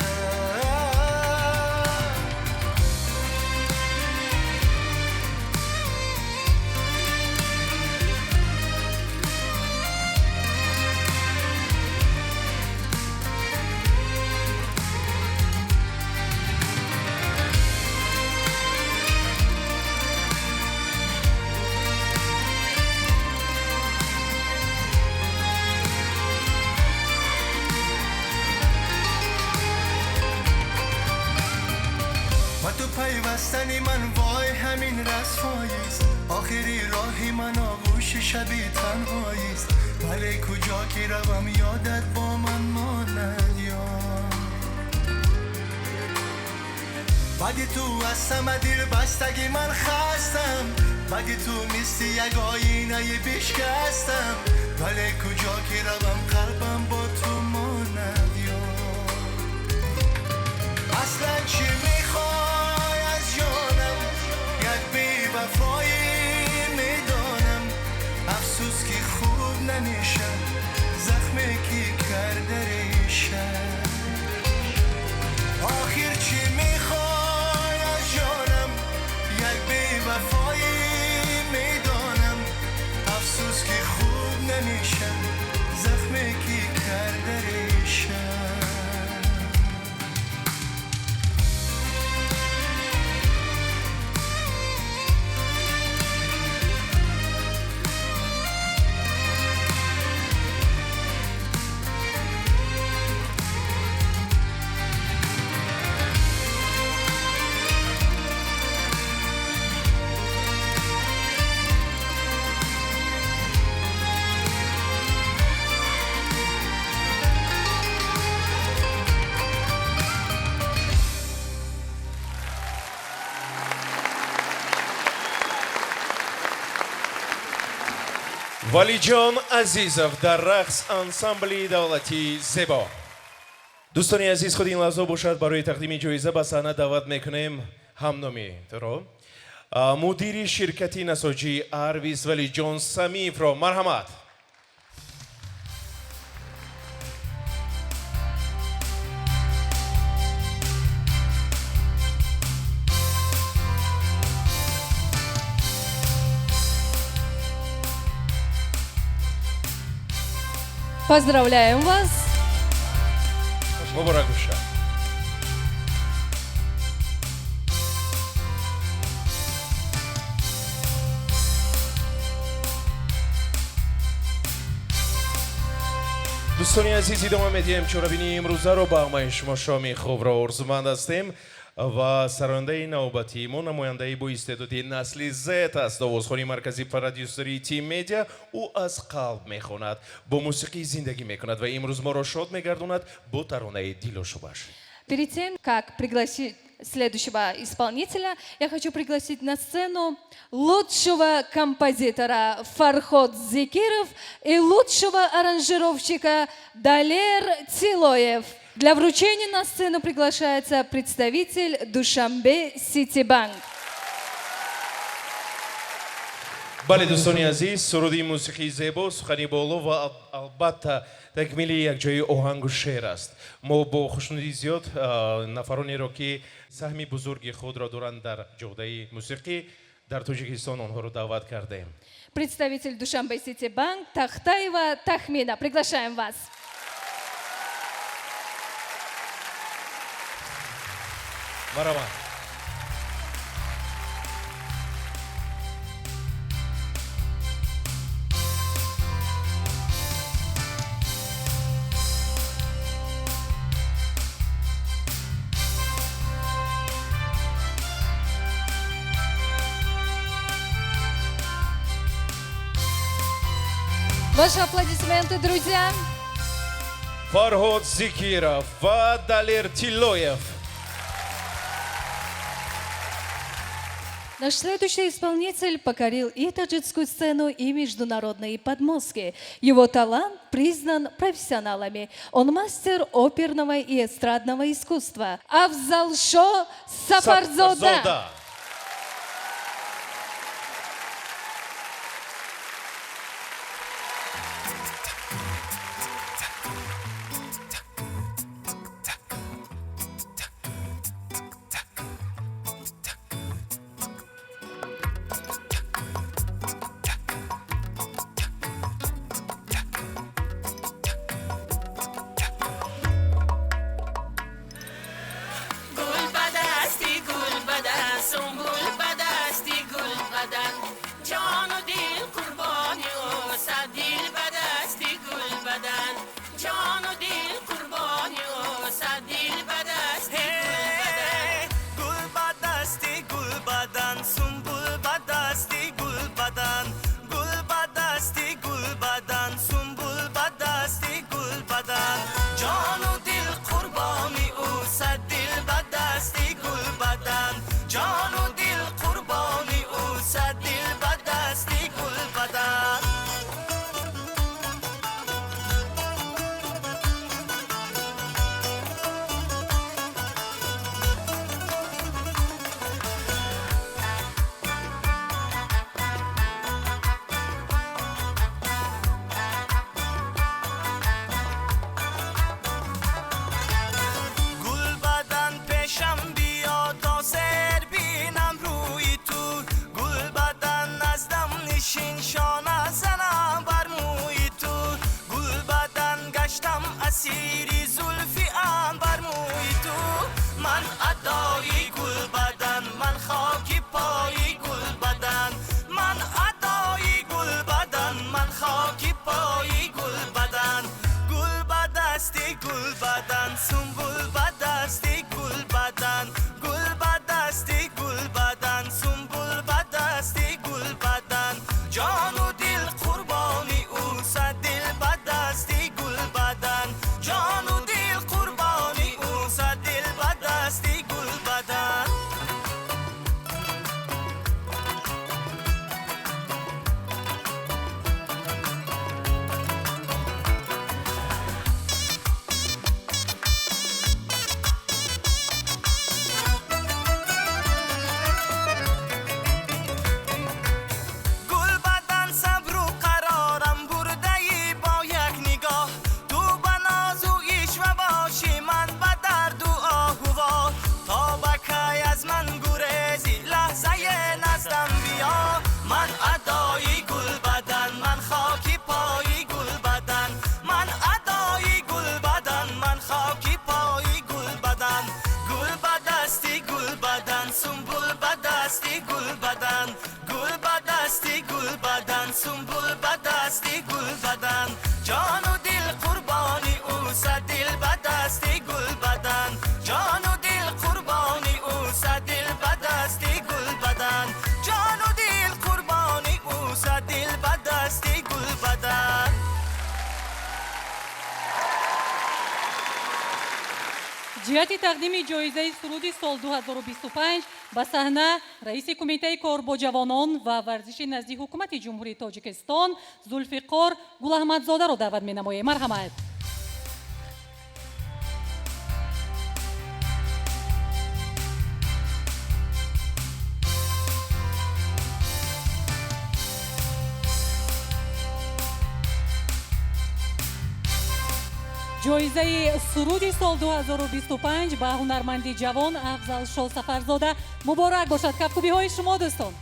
پیوستنی من وای همین رسواییست آخری راهی من آغوش شبی تنهاییست ولی کجا که روم یادت با من ماند یا بعدی تو هستم دل بستگی من خستم بعدی تو مثل یک آینه بشکستم ولی کجا که روم قلبم با تو ماند یا اصلا چی میخوای از جانم یک بی وفایی میدانم افسوس که خوب نمیشم زخمی که کرده ریشم آخر چی میخوای از جانم یک بی وفایی میدانم افسوس که خوب نمیشم زخمی که کرده ریشم валиҷон азизов дар рақс ансамбли давлати зебо. дӯстони азиз, худи ин лаҳза бошад барои тақдими ҷоиза ба саҳна даъват мекунем ҳамномиро, мудири ширкати насоҷии арвис валиҷон самиевро. марҳамат. Поздравляем вас! муборак бошад. дӯстони азиз, идома медиҳем чорабинии имрӯзаро ба ҳамаи шумо шоми хубро орзуманд ҳастем ва сарояндаи навбатии мо намояндаи боистеъдоди насли Z аст. овозхони маркази продюсери Тим Медиа. ӯ аз қалб мехонад, бо мусиқӣ зиндагӣ мекунад ва имрӯз моро шод мегардонад бо таронаи дилошубаш. Перед тем, как пригласить следующего исполнителя, я хочу пригласить на сцену лучшего композитора Фарход Зикиров и лучшего аранжировщика Далер Тилоев. Для вручения на сцену приглашается представитель Душанбе Ситибанк. бале дӯстони азиз, суруди мусиқии зебо, сухани боло ва албатта такмили якҷои оҳангу шеър аст. мо бо хушнудии зиёд нафаронеро ки саҳми бузурги худро доранд дар ҷодаи мусиқӣ дар Тоҷикистон, онҳоро даъват кардем. Представитель Душанбе Ситибанк Тахтаева Тахмина. Приглашаем вас. марҳамат. Ваши аплодисменты, друзья. Фарход Зикиров ва Далер Тилоев. Наш следующий исполнитель покорил и таджикскую сцену, и международные подмостки. Его талант признан профессионалами. Он мастер оперного и эстрадного искусства. Афзалшо Сафарзода. گل بدن گل بدستی گل بدن سنبول بدستی گل بدن جان و دل قربانی اوست دل بدستی گل بدن جان و دل قربانی اوست دل بدستی گل بدن جان و دل قربانی اوست دل بدستی گل بدن ҷиҳати тақдими ҷоизаи суруди сол 2025 ба саҳна раиси кумитаи кор бо ҷавонон ва варзиши назди ҳукумати ҷумҳурии тоҷикистон зулфиқор гулаҳмадзодаро даъват менамоем. Марҳамат. ҷоизаи суруди сол 2025 ба ҳунарманди ҷавон Афзал Шоҳ Сафарзода муборак бошад. Кафкубиҳои шумо дӯстон.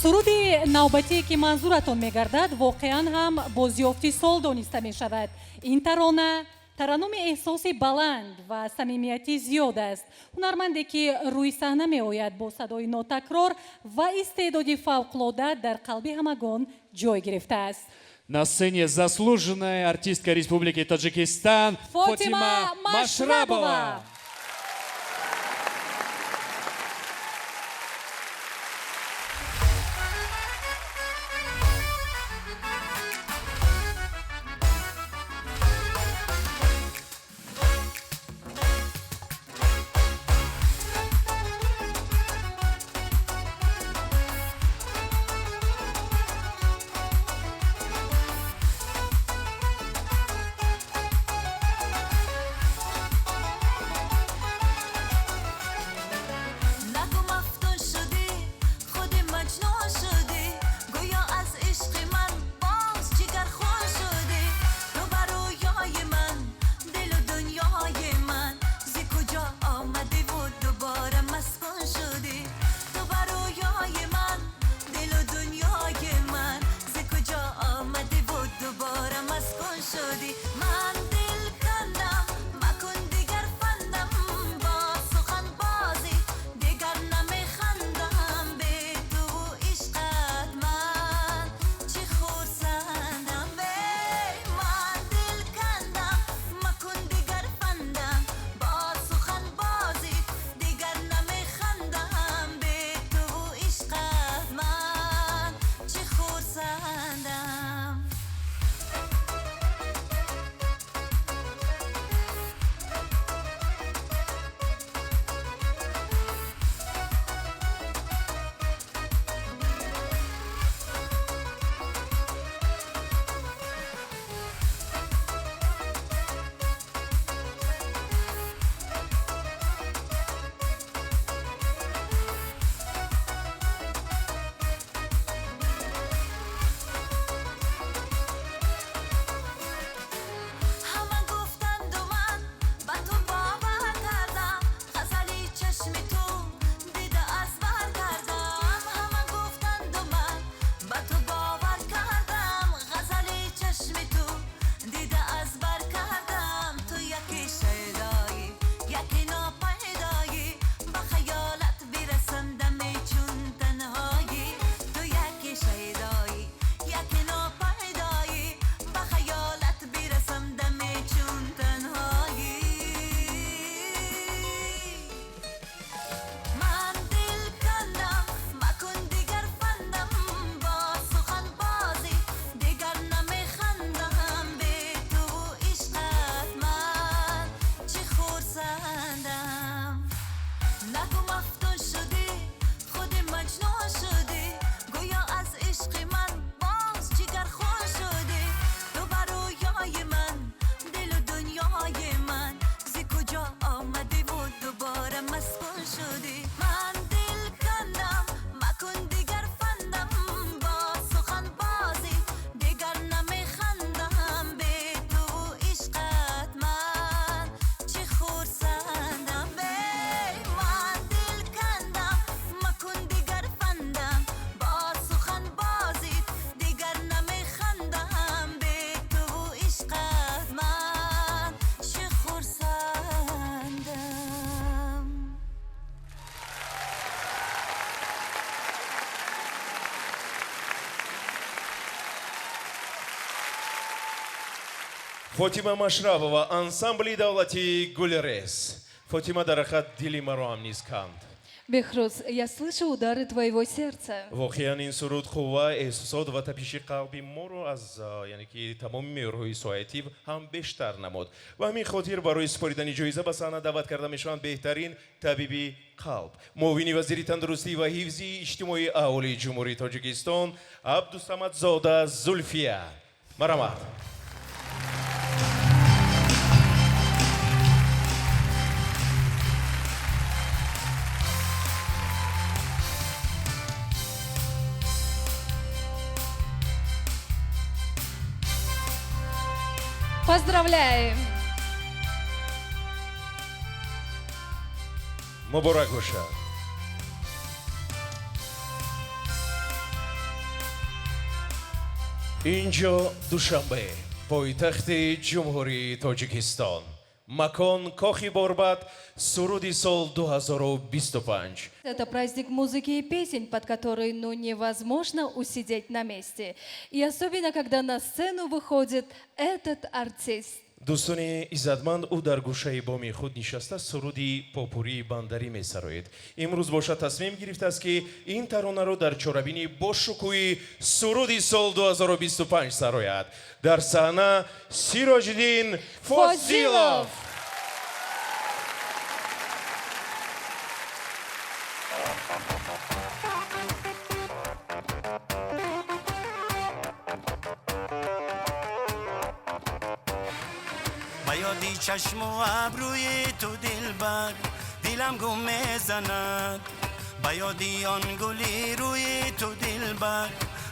суруди навбатие ки манзуратон мегардад воқеан ҳам бозёфти сол дониста мешавад. Ин тарона тараннуми эҳсоси баланд ва самимиятӣ зиёд аст. ҳунарманде ки рӯи саҳна меояд бо садои нотакрор ва истеъдоди фавқулода дар қалби ҳамагон ҷой гирифтааст. На сцене заслуженная артистка Республики Таджикистан Фотима Машрабова. فاطمه مشربова ансамбли давлати гулрез. فاطمه дарахат дили маро ҳам низ канд. Бехруз, я слышу удары твоего сердца. воқеан ин суруд қувва эҳсосот ва тапиши қалби моро аз яъне ки тамоми меёрҳои соатив ҳам бештар намуд ва ҳамин хотир барои супоридани ҷоиза ба саҳна даъват карда мешаванд беҳтарин табиби қалб муовини вазири тандурустӣ ва ҳифзи иҷтимоии аҳолии ҷумҳурии тоҷикистон абдусамадзода зульфия. марамат. Поздравляем! муборак бошад. инҷо душанбе пойтахти ҷумҳурии тоҷикистон макон кохи борбад суруди сол 2025. Это праздник музыки и песен, под который невозможно усидеть на месте. И особенно, когда на сцену выходит этот артист. дӯстони иззатманд ӯ дар гӯшаи боми худ нишаста суруди попурии бандарӣ месароед. имрӯз бошад тасмим гирифтааст ки ин таронаро дар чорабини бошукӯҳи суруди сол 2025 сарояд. дар саҳна сироҷиддин фозилов. یادی چشم و ابروی تو دلبر دلم گم میزند با یادی آن گلی روی تو دلبر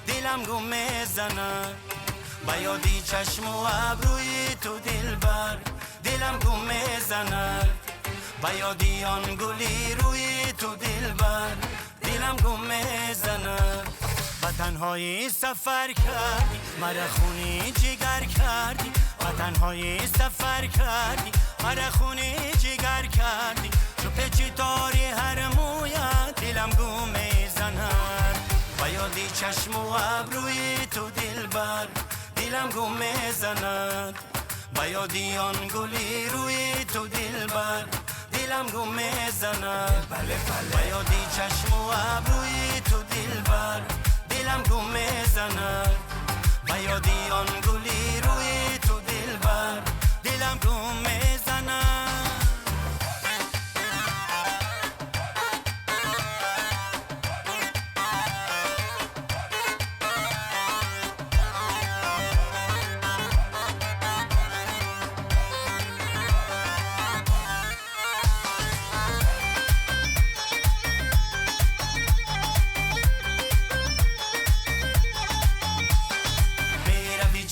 دلم گم میزند با یادی چشم و ابروی تو دلبر دلم گم میزند با یادی آن گلی روی تو دلبر دلم گم میزند و تنهایی سفر کردی مرا خونی جگر کردی و تنهایی سفر کردی مرا خونی جگر کردی تو پیچی تاری هر مویت دلم گم میزند و یادی چشم و ابروی تو دلبر دلم گم میزند و یادی آن گلی روی تو دلبر دلم گم میزند و یادی چشم و ابروی تو دلبر دلم گم میزند و یادی آن گلی روی تو دلبر دلم گم میزند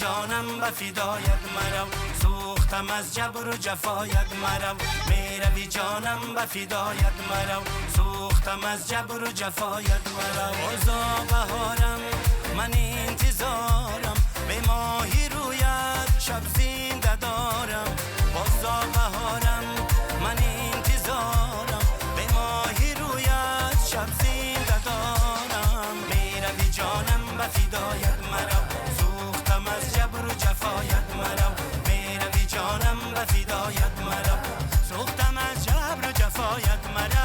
جانم به فدایت مرو سوختم از جبر و جفایت مرو میروی جانم به فدایت مرو سوختم از جبر و جفایت مرو بازا بهارم من انتظارم به ماهی رویت شب زنده دارم بازا بهارم من انتظارم به ماهی رویت شب زنده دارم میروی جانم به فدایت مرو از جبر و جفایت مرو میروی جانم به فدایت مرو سوختم از جبر و جفایت مرو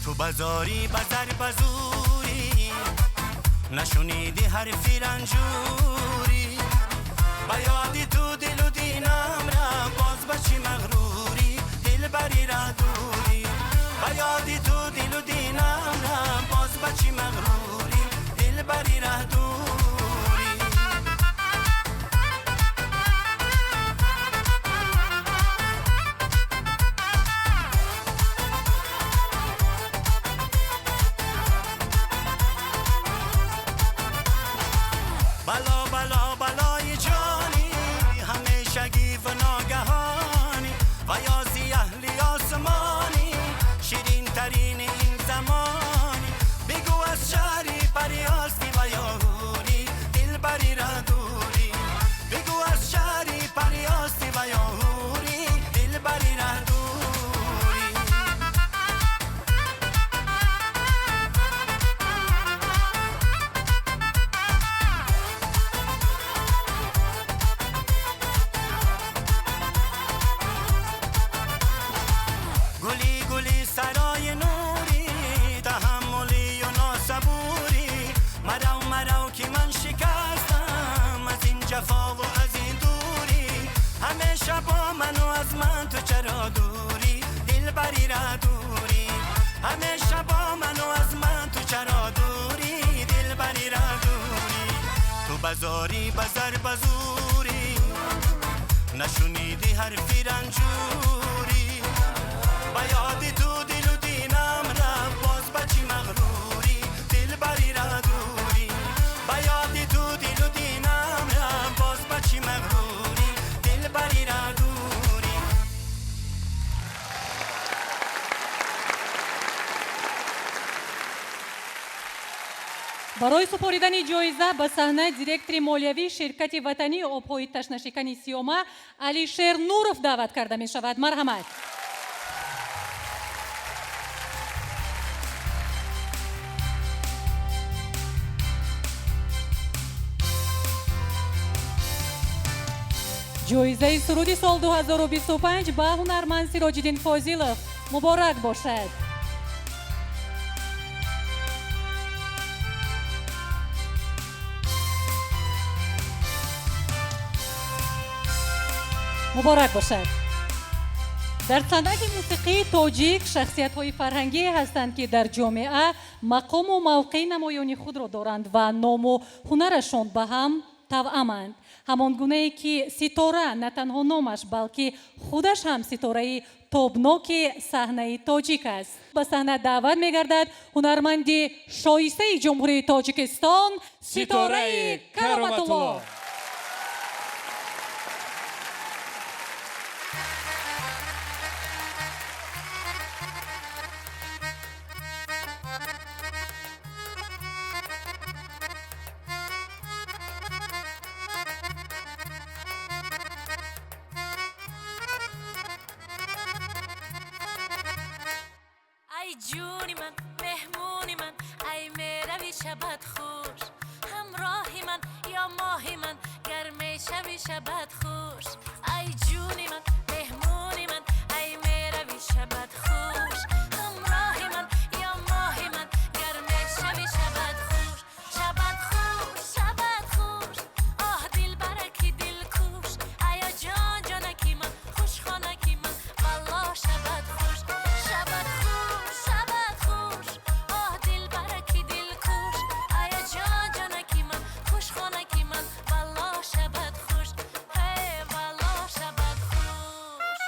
تو بازاری بازار بازوری نشونیدی حرفی رنجوری با یادی تو دل و دینم را باز بچی مغروری دل بری را دوری با یادی تو دل و دینم را باز بچی مغروری دل بری را دوری بلا بلا بلای جانی همیشگی و ناگهانی و یازی اهلی آسمانی شیرین ترین این زمانی بگو از شهری پریاستی و یاهوری دلبری را دوری همه شبا منو از من تو چرا دوری دلبری را دوری تو بزاری بزر بزوری نشونیدی حرفی رنجوری با یادی تو دل و دینم رفت باز بچی مغروری دلبری را دوری با یادی تو دل و دینم رفت باز بچی مغروری دلبری را دوری барои супоридани ҷоиза ба саҳна директори молиявии ширкати ватании обҳои ташнашикани сиёма Алишер Нуров даъват карда мешавад. Марҳамат. ҷоизаи суруди сол 2025 ба ҳунарманд Сироҷиддин Фозилов муборак бошад. муборак бошад. дар санъати мусиқии тоҷик шахсиятҳои фарҳангие ҳастанд, ки дар ҷомеа мақому мавқеи намоёни худро доранд ва ному ҳунарашон ба ҳам тавъаманд. ҳамон гунае ки ситора на танҳо номаш, балки худаш ҳам ситораи тобноки саҳнаи тоҷик аст. ба саҳна даъват мегардад ҳунарманди шоистаи ҷумҳурии Тоҷикистон Ситораи Кароматулло. ای جونی من مهمونی من ای میروی شبت خوش همراهی من یا ماهی من گر میشوی شبت خوش ای جونی من مهمونی من ای میروی شبت خوش همراهی من یا ماهی من گر میشوی شبت خوش شبت خوش شبت خوش آه دل برکی دل کوش ایا جان جانکی من خوش خانکی من والله شبت خوش شبت خوش شبت خوش آه دل برکی دل کوش ایا جان جانکی من خوش خانکی من والله شبت خوش هی والله شبت خوش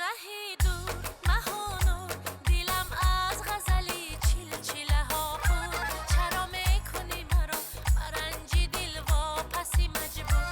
رهی دور مهونور دیلم از غزلی چیل چیله ها بود چرا میکنی مرا برنجی دل واپسی مجبور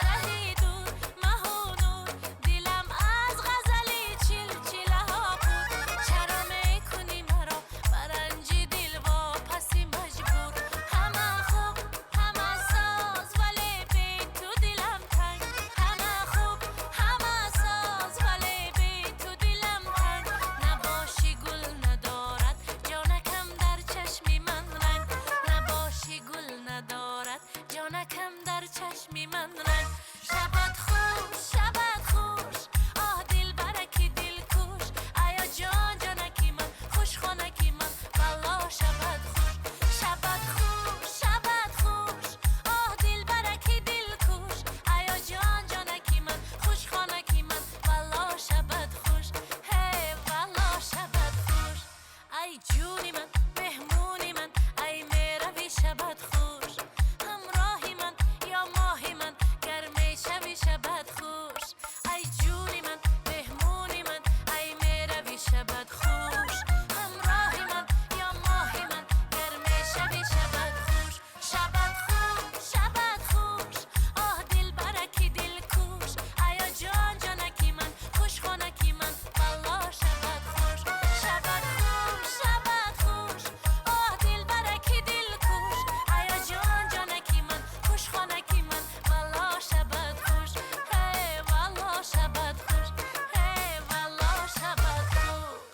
رهی دور مهونور دیلم از غزلی چیل چیله ها بود چرا میکنی مرا برنجی دل واپسی مجبور همه خوب همه ساز ولی بی تو دلم تنگ همه خوب همه ساز ولی بی تو دلم تنگ نباشی گل ندارد جانکم در چشمی من رنگ نباشی گل ندارد جانکم در چشمی من رنگ شبت خوش شبت خوش آه دل برکی دل کوش ایا جان جانکی من خوش خانکی من والله شبت خوش شبت خوش شبت خوش آه دل برکی دل کوش ایا جان جانکی من خوش خانکی من والله شبت خوش هی والله شبت خوش ای جونی من مهمونی من ای میروی شبت خوش همراهی من یا ماهی من گر میشوی شبت خوش ای جونی من مهمونی من ای میروی شبت خوش همراهی من یا ماهی من گر میشوی شبت خوش شبت خوش شبت خوش آه دل برکی دل کوش ایا جان جانکی من خوش خانکی من والله شبت خوش شبت خوش شبت خوش آه دل برکی دل کوش ایا جان جانکی من خوش خانکی من والله شبت خوش هی والله شبت خوش هی والله شبت خوش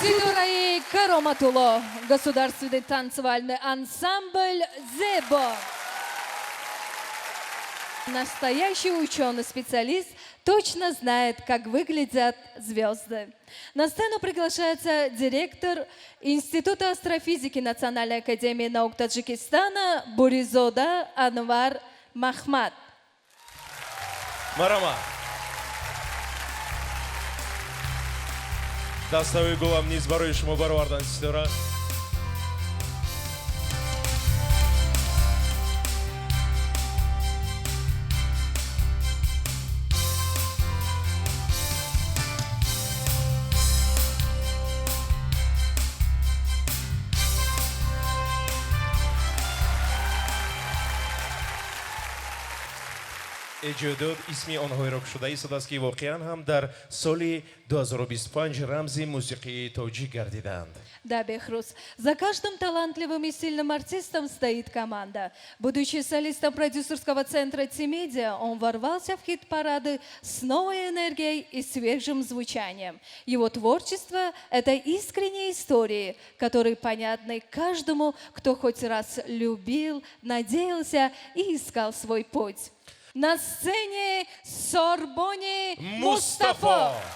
Ситораи Кароматулло, государственный танцевальный ансамбль «Зебо». Настоящий ученый-специалист точно знает, как выглядят звезды. На сцену приглашается директор Института астрофизики Национальной академии наук Таджикистана Буризода Анвар Махмад. Марама. Дастави гулам низ барои шумо баровардан чиз дорад? эҷодод исми онҳоеро ки шуда истодааст ки воқеан ҳам дар соли 2025 рамзи мусиқии тоҷик гардиданд. Да, Бехрус, за каждым талантливым и сильным артистом стоит команда. Будучи солистом продюсерского центра «Тимедиа», он ворвался в хит-парады с новой энергией и свежим звучанием. Его творчество – это искренние истории, которые понятны каждому, кто хоть раз любил, надеялся и искал свой путь. На сцене Сорбони Мустафо. Oh.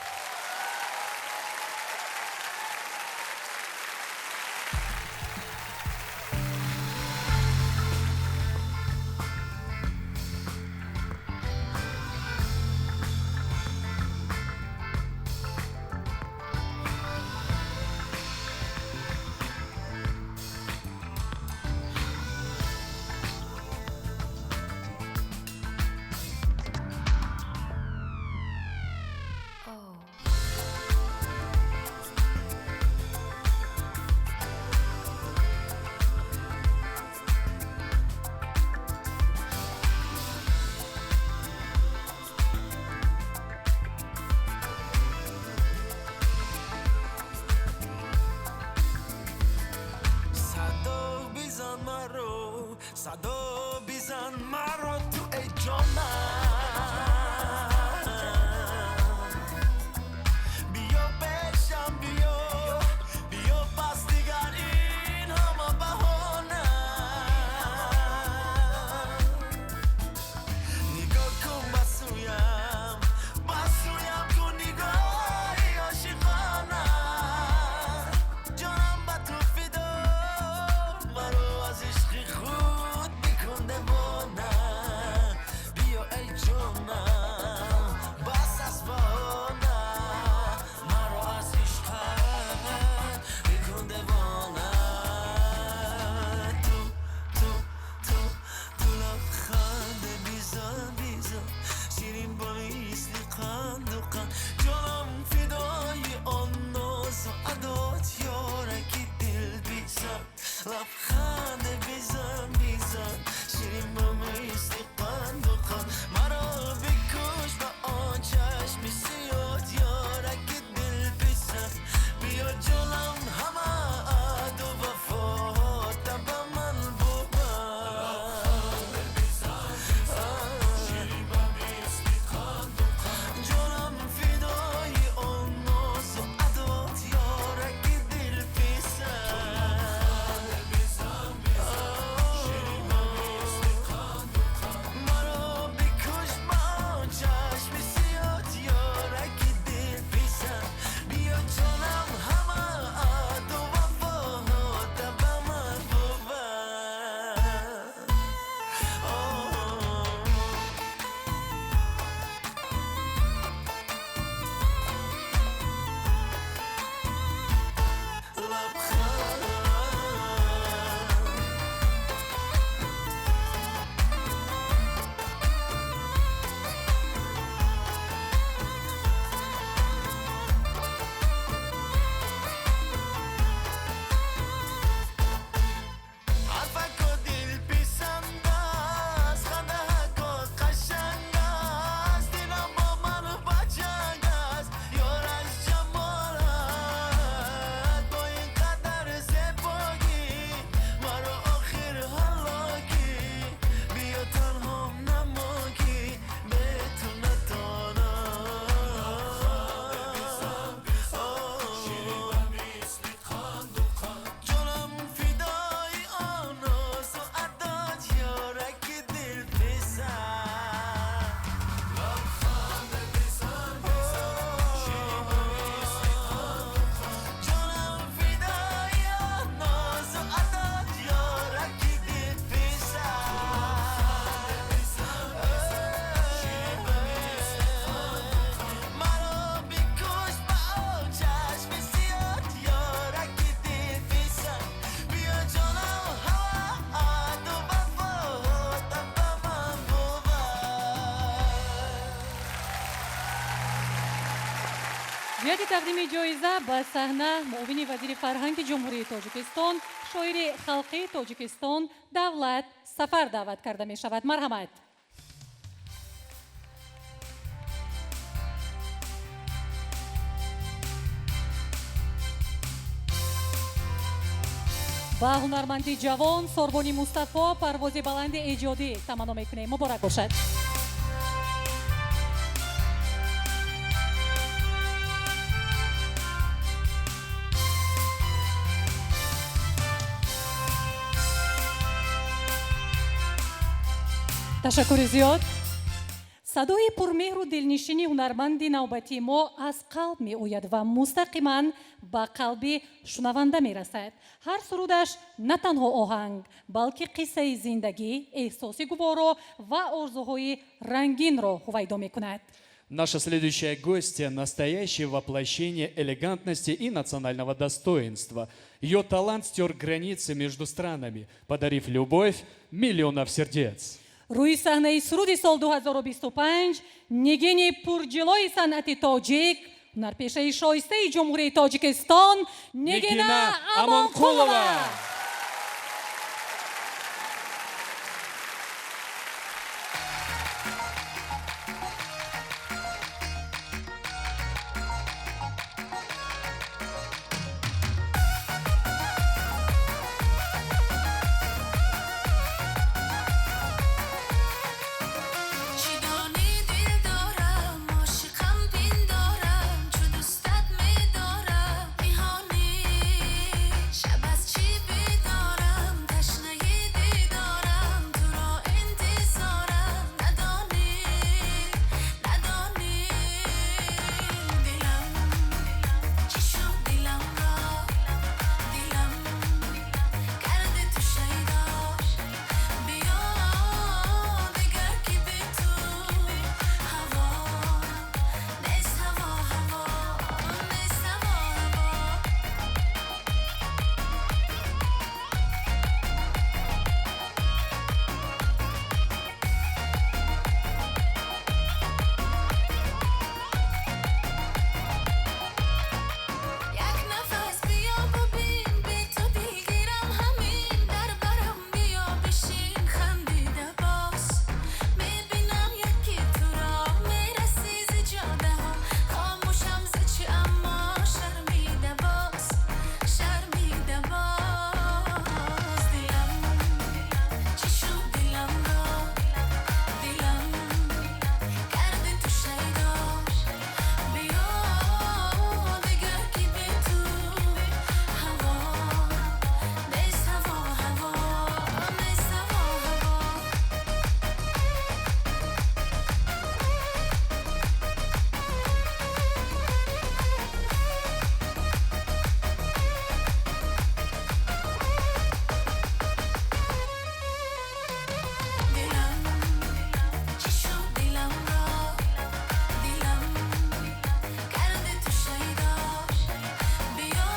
ҷиҳати тақдими ҷоиза ба саҳна муовини вазири фарҳанги ҷумҳурии тоҷикистон, шоири халқии тоҷикистон Давлат Сафар даъват карда мешавад. Марҳамат. ба ҳунарманди ҷавон Сорбони Мустафо парвози баланди эҷодӣ таманно мекунем. Муборак бошад. ташаккури зиёд. садои пурмеҳру дилнишини ҳунарманди навбатии мо аз қалб меояд ва мустақиман ба қалби шунаванда мерасад. ҳар сурудаш на танҳо оҳанг, балки қиссаи зиндагӣ, эҳсоси гуворо ва орзуҳои рангинро ҳувайдо мекунад. Наша следующая гостья – настоящее воплощение элегантности и национального достоинства. Ее талант стер границы между странами, подарив любовь миллионов сердец. рӯи саҳнаи суруди сол 2025 нигини пурҷилои санъати тоҷик, ҳунарпешаи шоистаи ҷумҳурии Тоҷикистон Нигина Амонқулова. چی دانی دل دارم عاشقم بیندارم چو دوستت میدارم میهانی شب از چی بیدارم تشنه دیدارم تو را انتظارم ندانی دلم چی شد دلم را دلم کرده تو شیداش بیا دگر که به تو هوا نیست هوا نیست هوا یک نفس بیا ببین به تو دلگیرم همین در برم بیا بشین خندیده باش میبینم یکی تو را میرسی ز جاده ها خاموشم ز چی اما شرمیده باز دلم چی شد دلم را دلم کرده تو شیداش بیا دگر که به تو هوا نیست هوا نیست هوا دلم چی شد دلم را دلم کرده تو شیداش بیا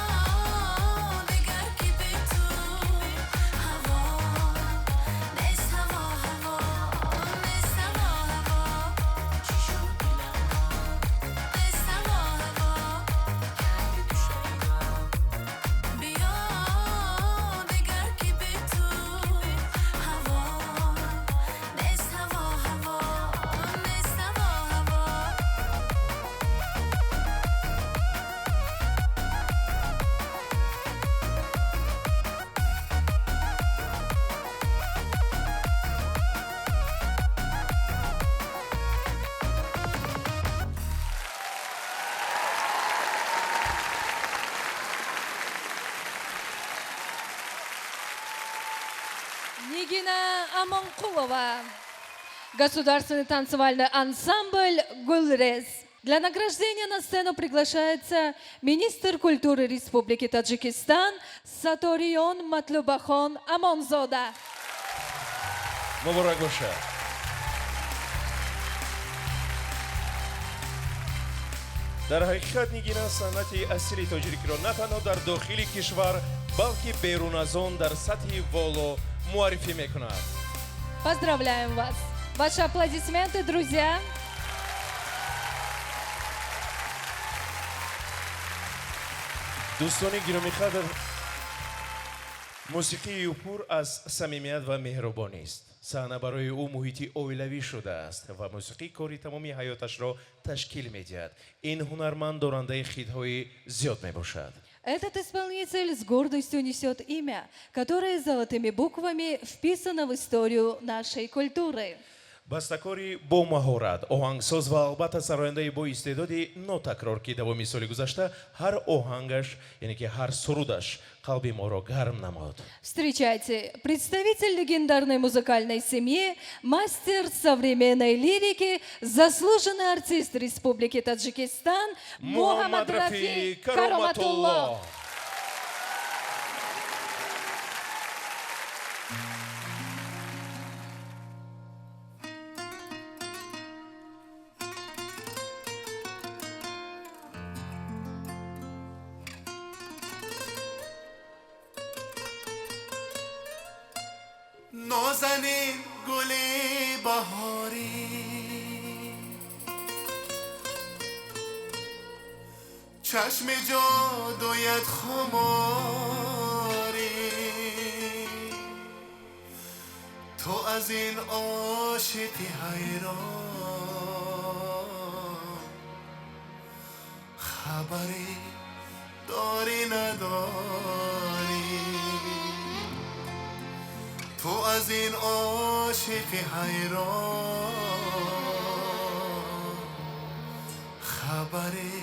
دگر که به تو هوا نیست هوا نیست هوا چی شد دلم را نیست هوا کرده تو شیداش بیا دگر که به تو هوا نیست هوا نیست هوا Нигина Амонқулова, государственный танцевальный ансамбль «Гульрез». Для награждения на сцену приглашается министр культуры Республики Таджикистан Саторион Матлубахон Амонзода. муборак бошад. дар ҳақиқат нигина санъати асли тоҷикро на танҳо дар дохили кишвар балки берун аз он дар сатҳи воло муаррифӣ мекунад. Поздравляем вас! Ваши аплодисменты, друзья! دوستان گرامی قدر، موسیقی او پر از صمیمیت و مهربانی است. صحنه برای او محیطی اویلوی شده است و موسیقی کاری تمامی حیاتش را تشکیل می‌دهد. این هنرمند دارنده خیت‌های زیاد میباشد. Этот исполнитель с гордостью несет имя, которое золотыми буквами вписано в историю нашей культуры. бастакори бо маҳорат, оҳангсоз ва албатта сарояндаи бо истеъдоди нотакрор ки давоми соли гузашта ҳар оҳангаш, яъне ки ҳар сурудаш қалби моро гарм намуд. Встречайте, представитель легендарной музыкальной семьи, мастер современной лирики, заслуженный артист Республики Таджикистан Мухаммад Рафи Кароматулло. نازنین گل بهاری چشم جادویت خماری تو از این عاشقی حیران خبری داری نداری تو از این عاشقی حیران خبری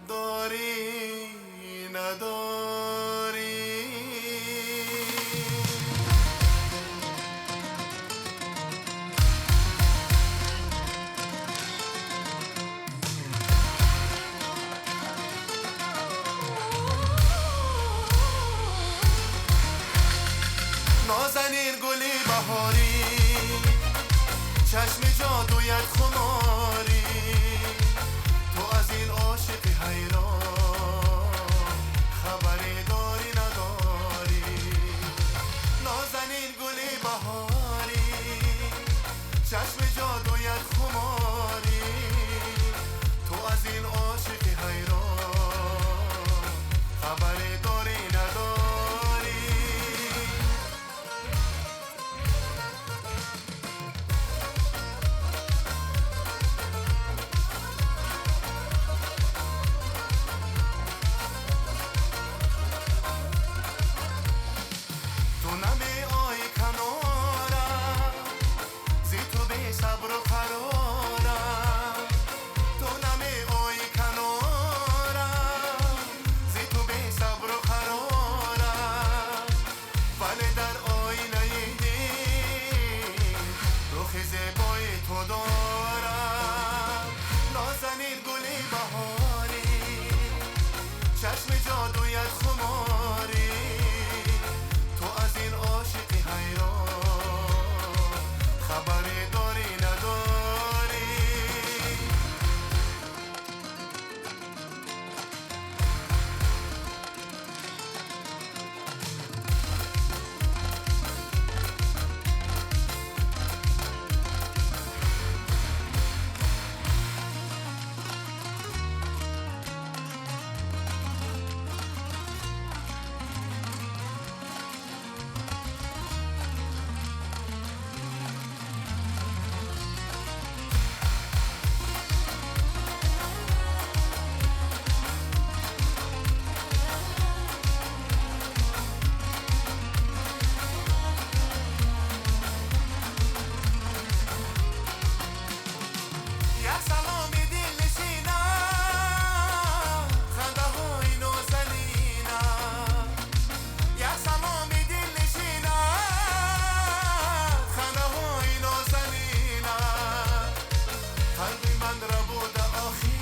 داری نداری نازنین گلی بهاری چشم جادویت خماری تو از این عاشقی حیران خبری داری نداری نازنین گلی بهاری چشم جادویت خماری تو از این عاشقی حیران خبری داری نداری تو نمی آی کنارم زی تو بی صبر و قرارم تو نمی آی کنارم زی تو بی صبر و قرارم ولی در آینه دل رخ زیبای تو دارم نازنین گلی بهاری چشم جادویت خماری تو از این عاشقی حیران خبری داری نداری یک سلامی دل نشینم خنده های نازنینم یک سلامی دل نشینم خنده های نازنینم قلبی من را بوده آخی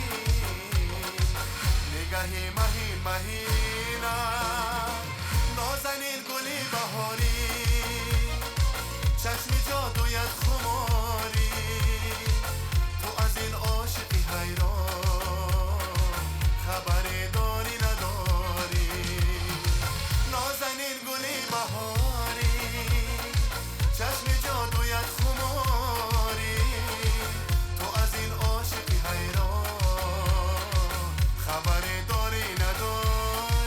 نگاهی مهین مهینم نازنین گلی بهاری چشم جادویت خماری تو از این عاشقی حیران خبری داری نداری نازنین گلی بهاری چشم جادویت خماری تو از این عاشقی حیران خبری داری نداری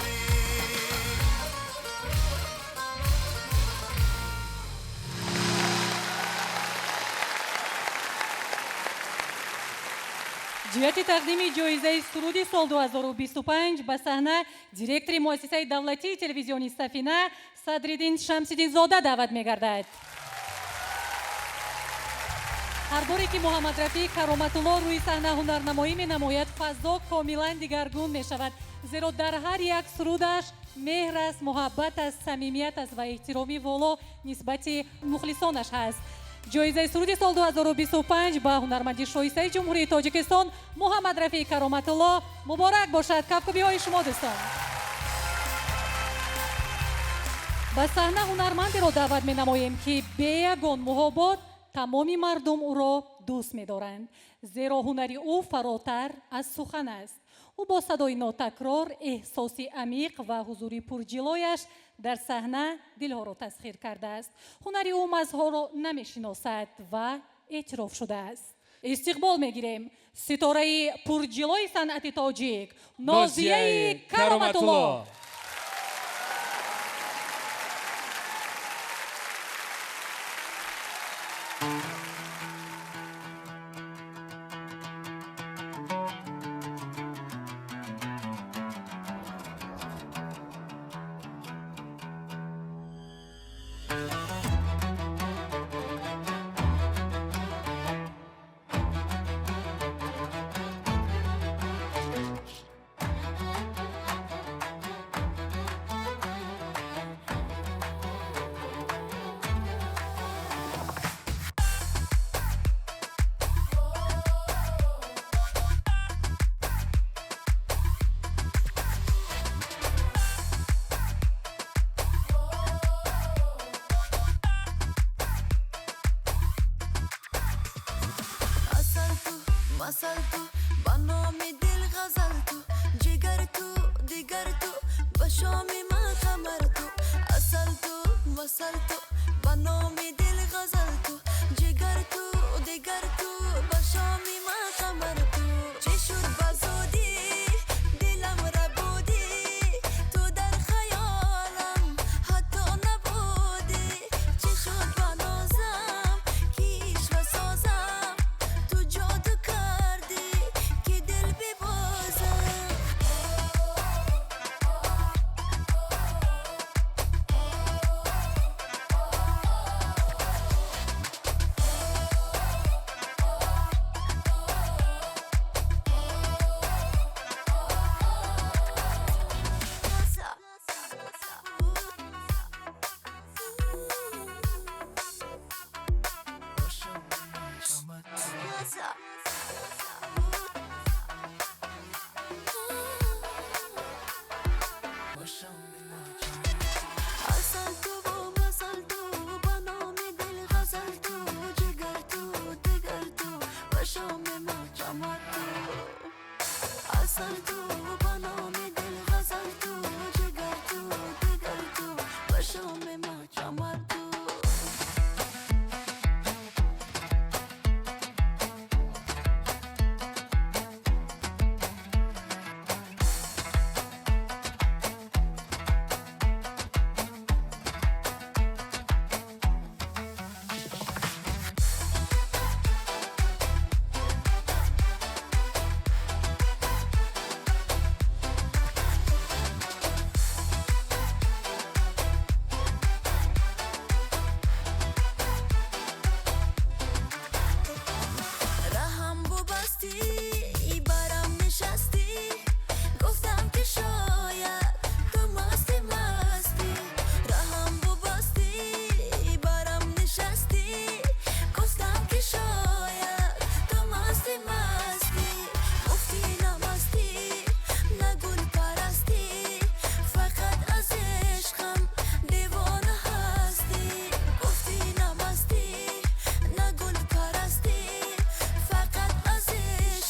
جهت تقدیم جایزه سرودی سال 2025 به صحنه دیرکتور مؤسسه دولتی تلویزیونی سفینه صدرالدین شمس‌الدین زاده دعوت می‌گردد. هر باری که محمد رفیق کرامت الله روی صحنه هنرنمایی می‌نماید فضا کاملا دیگرگون می‌شود، زیرا در هر یک سرودش مهر است، محبت است، صمیمیت است و احترامی والا نسبت مخلصانش هست. جایزه سرود سال 2025 به هنرمندی شایسته جمهوری تاجیکستان محمد رفیق کرامت الله مبارک باشد. کفکوبی های شما دوستان. به صحنه هنرمندی را دعوت می‌نماییم که به یگان محبت تمامی مردم او را دوست می‌دارند، زیرا هنری او فراتر از سخن است. او با صدای ناتکرار، احساسی عمیق و حضوری پرجلویش در صحنه دلها را تسخیر کرده است. هنری او مرزها را نمی‌شناسد و اعتراف شده است. استقبال می‌گیریم ستاره پرجلوی صنعت تاجیک نازیه کرامت الله. مثل تو با نام دل غزل تو جگر تو دیگر تو با شام من قمر تو اصل تو مثل تو با نام دل غزل تو جگر تو دیگر تو با شام من قمر تو چه شد بزودی دلم را بودی تو در خیالم حتی نبودی چه شد با نازم کیش و سازم تو جادو کردی که دل ببازم اصل تو و مثل تو با نام دل غزل تو جگر تو دیگر تو و شام ما جمع تو اصل تو با نام دل غزل تو جگر تو دیگر تو و شام ما جمع تو رهم بستی برم نشستی گفتم که شاید تو مستی مستی رهم بستی برم نشستی گفتم که شاید تو مستی مستی گفتی نمستی نگل پرستی فقط از عشقم دیوانه هستی گفتی نمستی نگل پرستی فقط از عشقم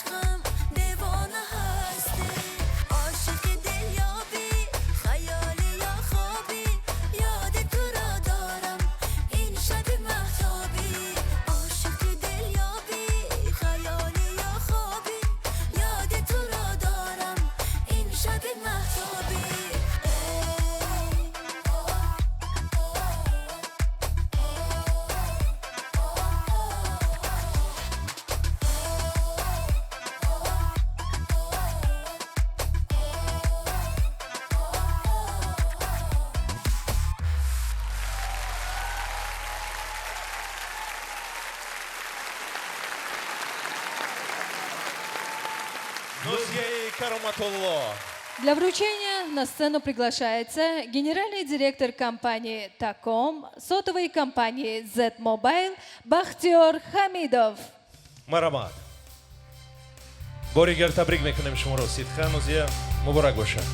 Нозия Караматулло. Для вручения на сцену приглашается генеральный директор компании «Таком», сотовой компании Z-Mobile Бахтиёр Хамидов. Марамат. Боригер табрик мекунем шумаро ситха. Нозия мубарак бошад.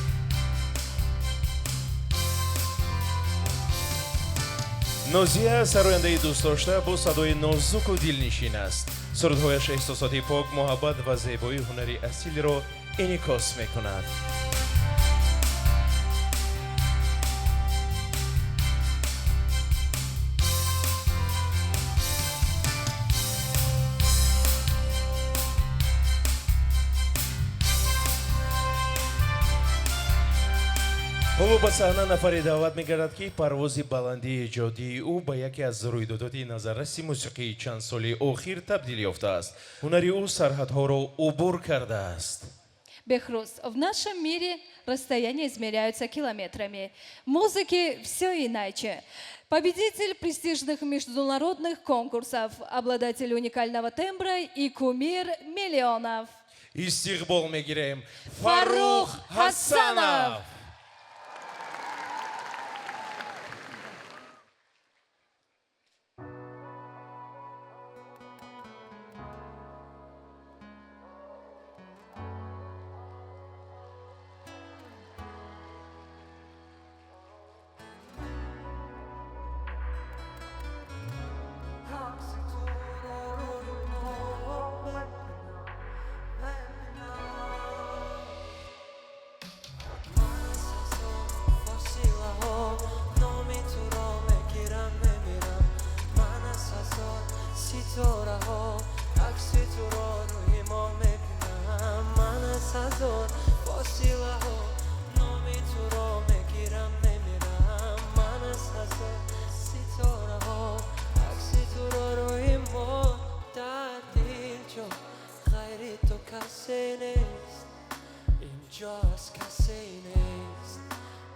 нозия сарояндаи дӯстдошта бо садои нозуку дилнишин аст. сурудҳояш эҳсосоти пок, муҳаббат ва зебоии ҳунари асилиро инъикос мекунад. ҳоло ба саҳна нафаре даъват мегардад ки парвози баландии эҷодии ӯ ба яке аз рӯйдодоти назарраси мусиқии чандсоли охир табдил ёфтааст. ҳунари ӯ сарҳадҳоро убур кардааст. Бехруз, в нашем мире расстояния измеряются километрами. В музыке все иначе. Победитель престижных международных конкурсов, обладатель уникального тембра и кумир миллионов. истиқбол мегирем Фаррух Ҳасанов.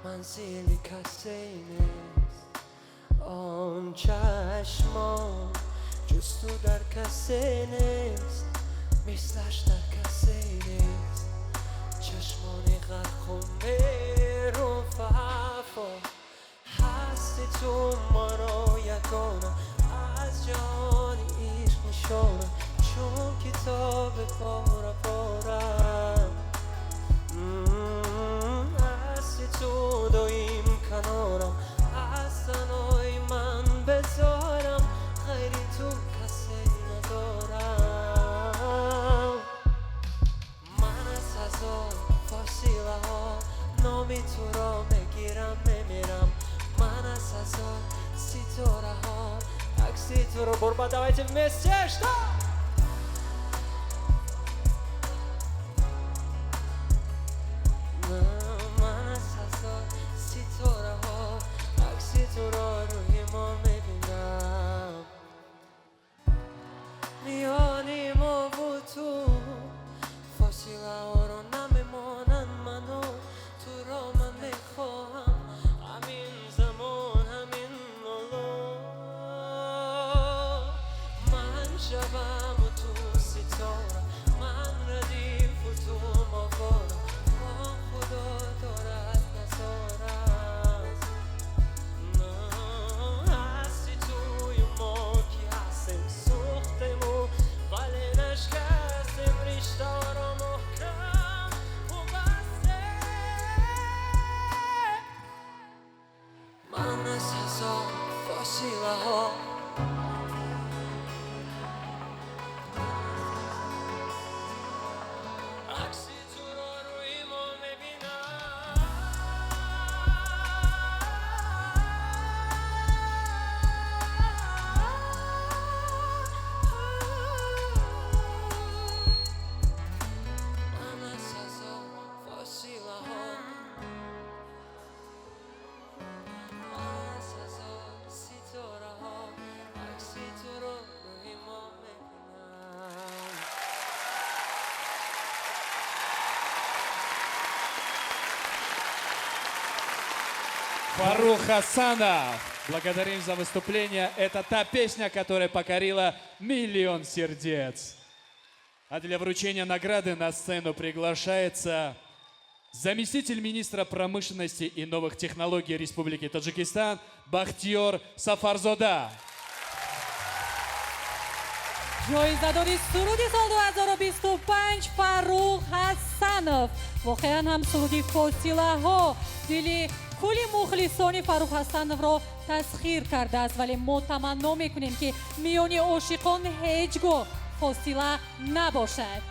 منزلی کسی نیست آن چشمان جز تو در کسی نیست مثلش در کسی نیست چشمانی غرق و مهر وفا هستی تو مرا یگانه از جهان عشق نشانه چون کتاب پاره پارم تو دایم کنارم از تنهای من بذارم غیری تو کسی ندارم من از هزار فاصله ها نامی تو را میگیرم میمیرم من از هزار ستاره ها عکسی تو رو بربا давайте вместе что Фаррух Хасанов. Благодарим за выступление. Это та песня, которая покорила миллион сердец. А для вручения награды на сцену приглашается заместитель министра промышленности и новых технологий Республики Таджикистан Бахтиёр Сафарзода. ҷоизадори суруди сол 2025 Фаррух Ҳасанов. воқеан ҳам суруди фосилаҳо дили кулли мухлисони Фаррух Ҳасановро тасхир кардааст, вале мо таманно мекунем ки миёни ошиқон ҳеҷ гоҳ фосила набошад.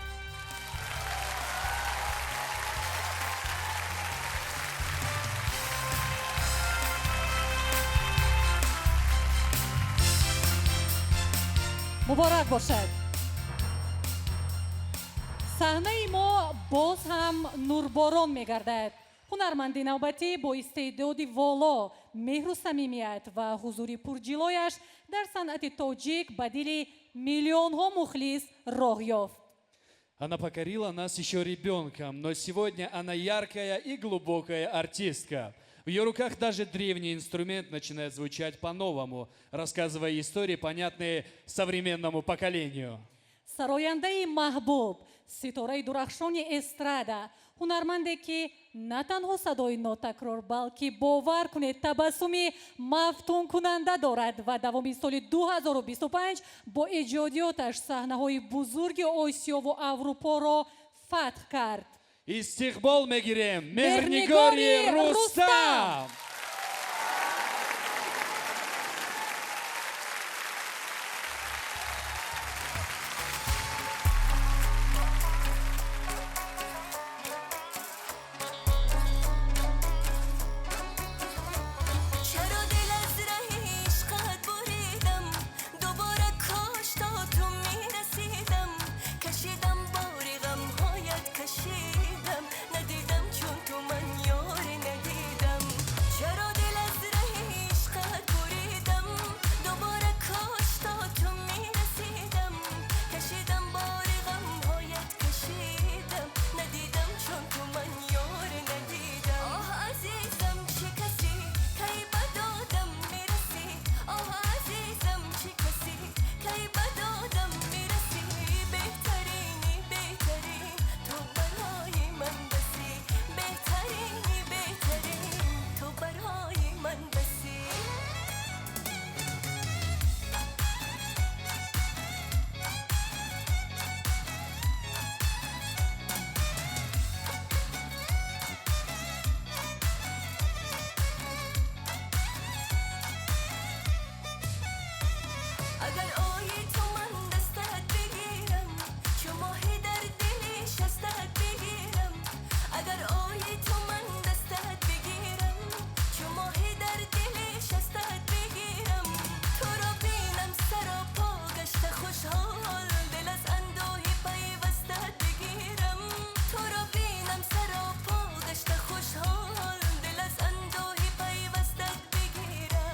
муборак бошад. саҳнаи мо боз ҳам нурборон мегардад. ҳунарманди навбатӣ бо истеъдоди воло, меҳру самимият ва ҳузури пурҷилояш дар санъати тоҷик ба дили миллионҳо мухлис роҳ ёфт. Она покорила нас еще ребенком, но сегодня она яркая и глубокая артистка. В ее руках даже древний инструмент начинает звучать по-новому, рассказывая истории, понятные современному поколению. сарояндаи маҳбуб, ситораи дурахшони эстрада, ҳунарманде ки на танҳо садои нотакрор, балки бовар кунед табассуми мафтункунанда дорад ва давоми соли 2025 бо эҷодиёташ саҳнаҳои бузурги осиёву аврупоро фатҳ кард. Истиқбол мегирем Меҳрнигори Рустам. چرا دل از ره عشقت بریدم دوباره کاش تا تو میرسیدم کشیدم باری غمهایت کشیدم ندیدم چون تو من یاری ندیدم چرا دل از ره عشقت بریدم دوباره کاش تا تو میرسیدم کشیدم باری غمهایت کشیدم ندیدم چون تو من یاری ندیدم آه عزیزم چه کسی کی بدادم میرسی آه عزیزم چه کسی کی بدادم میرسی بهترینی بهترین تو برای من بسی بهترینی بهترین تو برای من بسی اگر آیی تو من دستت بگیرم چو ماهی در دلی شستت بگیرم اگر آیی تو من دستت بگیرم چو ماهی در دلی شستت بگیرم تو را بینم سراپا گشته خوشحال دل از اندوهی پیوستت بگیرم تو را بینم سراپا گشته خوشحال دل از اندوهی پیوستت بگیرم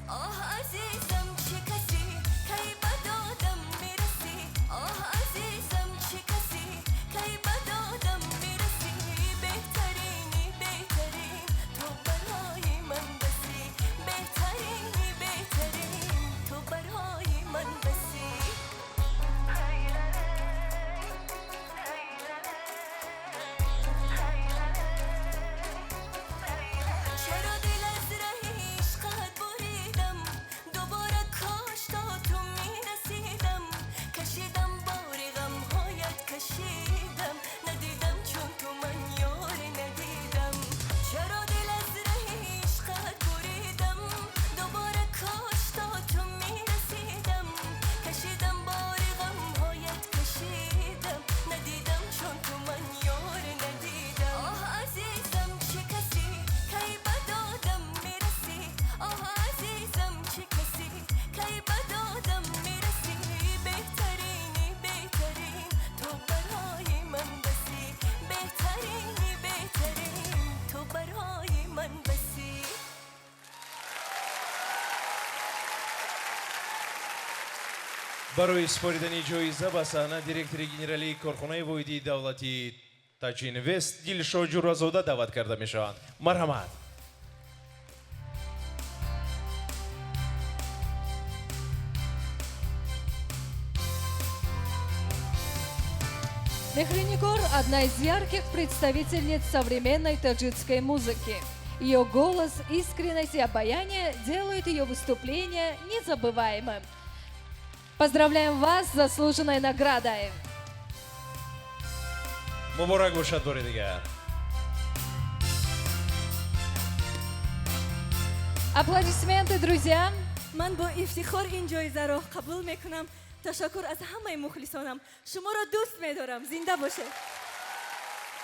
آه عزیزم چه کسی کی بدادم میرسی آه عزیزم چه کسی کی بدادم میرسی بهترینی بهترین تو برای من بسی بهترینی بهترین تو برای من بسی چرا دل از ره عشقت بریدم دوباره کاش تا تو میرسیدم کشیدم باری غمهایت کشیدم ندیدم چون تو من یاری ندیدم چرا دل از ره عشقت بریدم دوباره کاش تا تو میرسیدم کشیدم باری غمهایت کشیدم ندیدم چون تو من یاری ندیدم آه عزیزم چه کسی کی بدادم میرسی آه عزیزم چه کسی کی بدادم میرسی بهترینی بهترین تو برای من بسی بهترینی بهترین تو برای من بسی барои споридани ҷоиза ба саҳна директори генералии корхонаи воҳидии давлатии таҷинвест дилшод ҷуразода даъват карда мешаванд. марҳамат. Мехринигор – одна из ярких представительниц современной таджикской музыки. Ее голос, искренность и обаяние делают ее выступление незабываемым. Поздравляем вас с заслуженной наградой! муборак бошад бори дигар. Аплодисменты, друзья! من با افتخار این جایزه را قبول میکنم. تشکر از همه مخلصانم. شما را دوست می‌دارم. زنده باشه.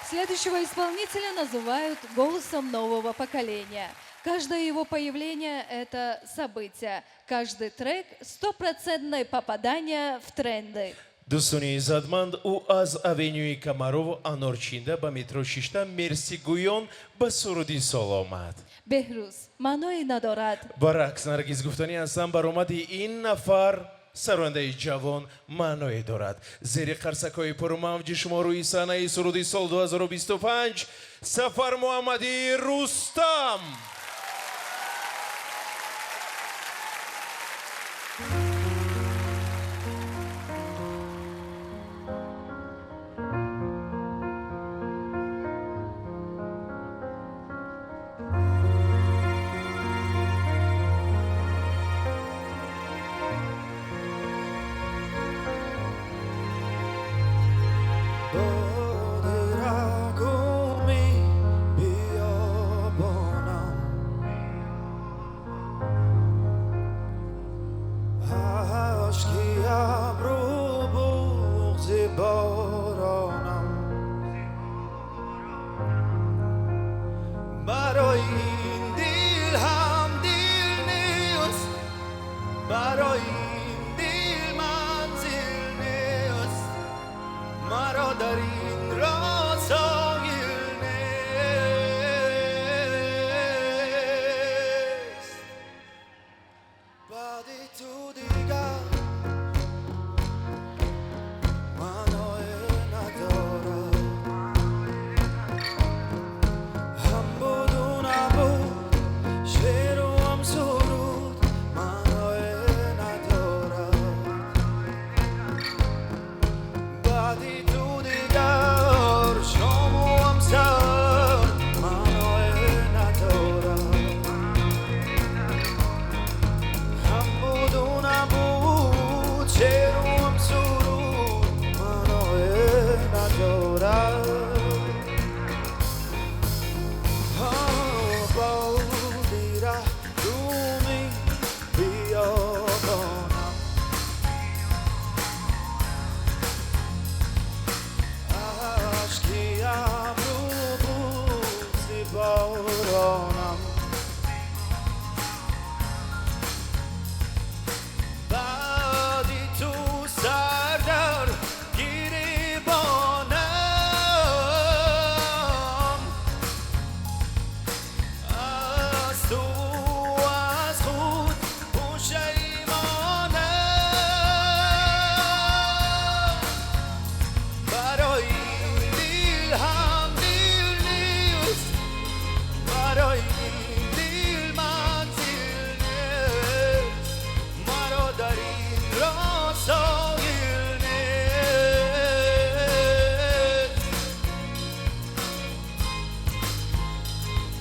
Следующего исполнителя называют голосом нового поколения. Каждое его появление – это событие. Каждый трек – стопроцентное попадание в тренды. дӯстони иззатманд, ӯ аз авенюи камаров анорчинда ба метро шишта мерсигӯён ба суруди сол омад. Бехруз, маъное надорад. баръакс наргиз гуфтанӣ ҳастам баромади ин нафар сарондаи ҷавон маъное дорад. зери қарсакҳои пурмавҷи шумо рӯи саҳнаи суруди сол 2025 сафар муҳаммади рустам. برای این دل هم دل نیست، برای این دل منزل نیست، مرا در این راه ساحل نیست. بعد تو دیگر معنای ندارد، هم بود و نبود، شعر و هم سرود معنای ندارد. بعدی تو دیگر شام و هم سر معنای ندارد، هم بود و نبود، شعر و هم سرود معنای ندارد. بادی ره رومی بیابانم، اشکی ابرو بوزی بارانم. بعدی تو سر در گریبانم، از تو از خود پشیمانم. برای این دل هم دل نیست، برای این دل منزل نیست، مرا در این راه ساحل نیست.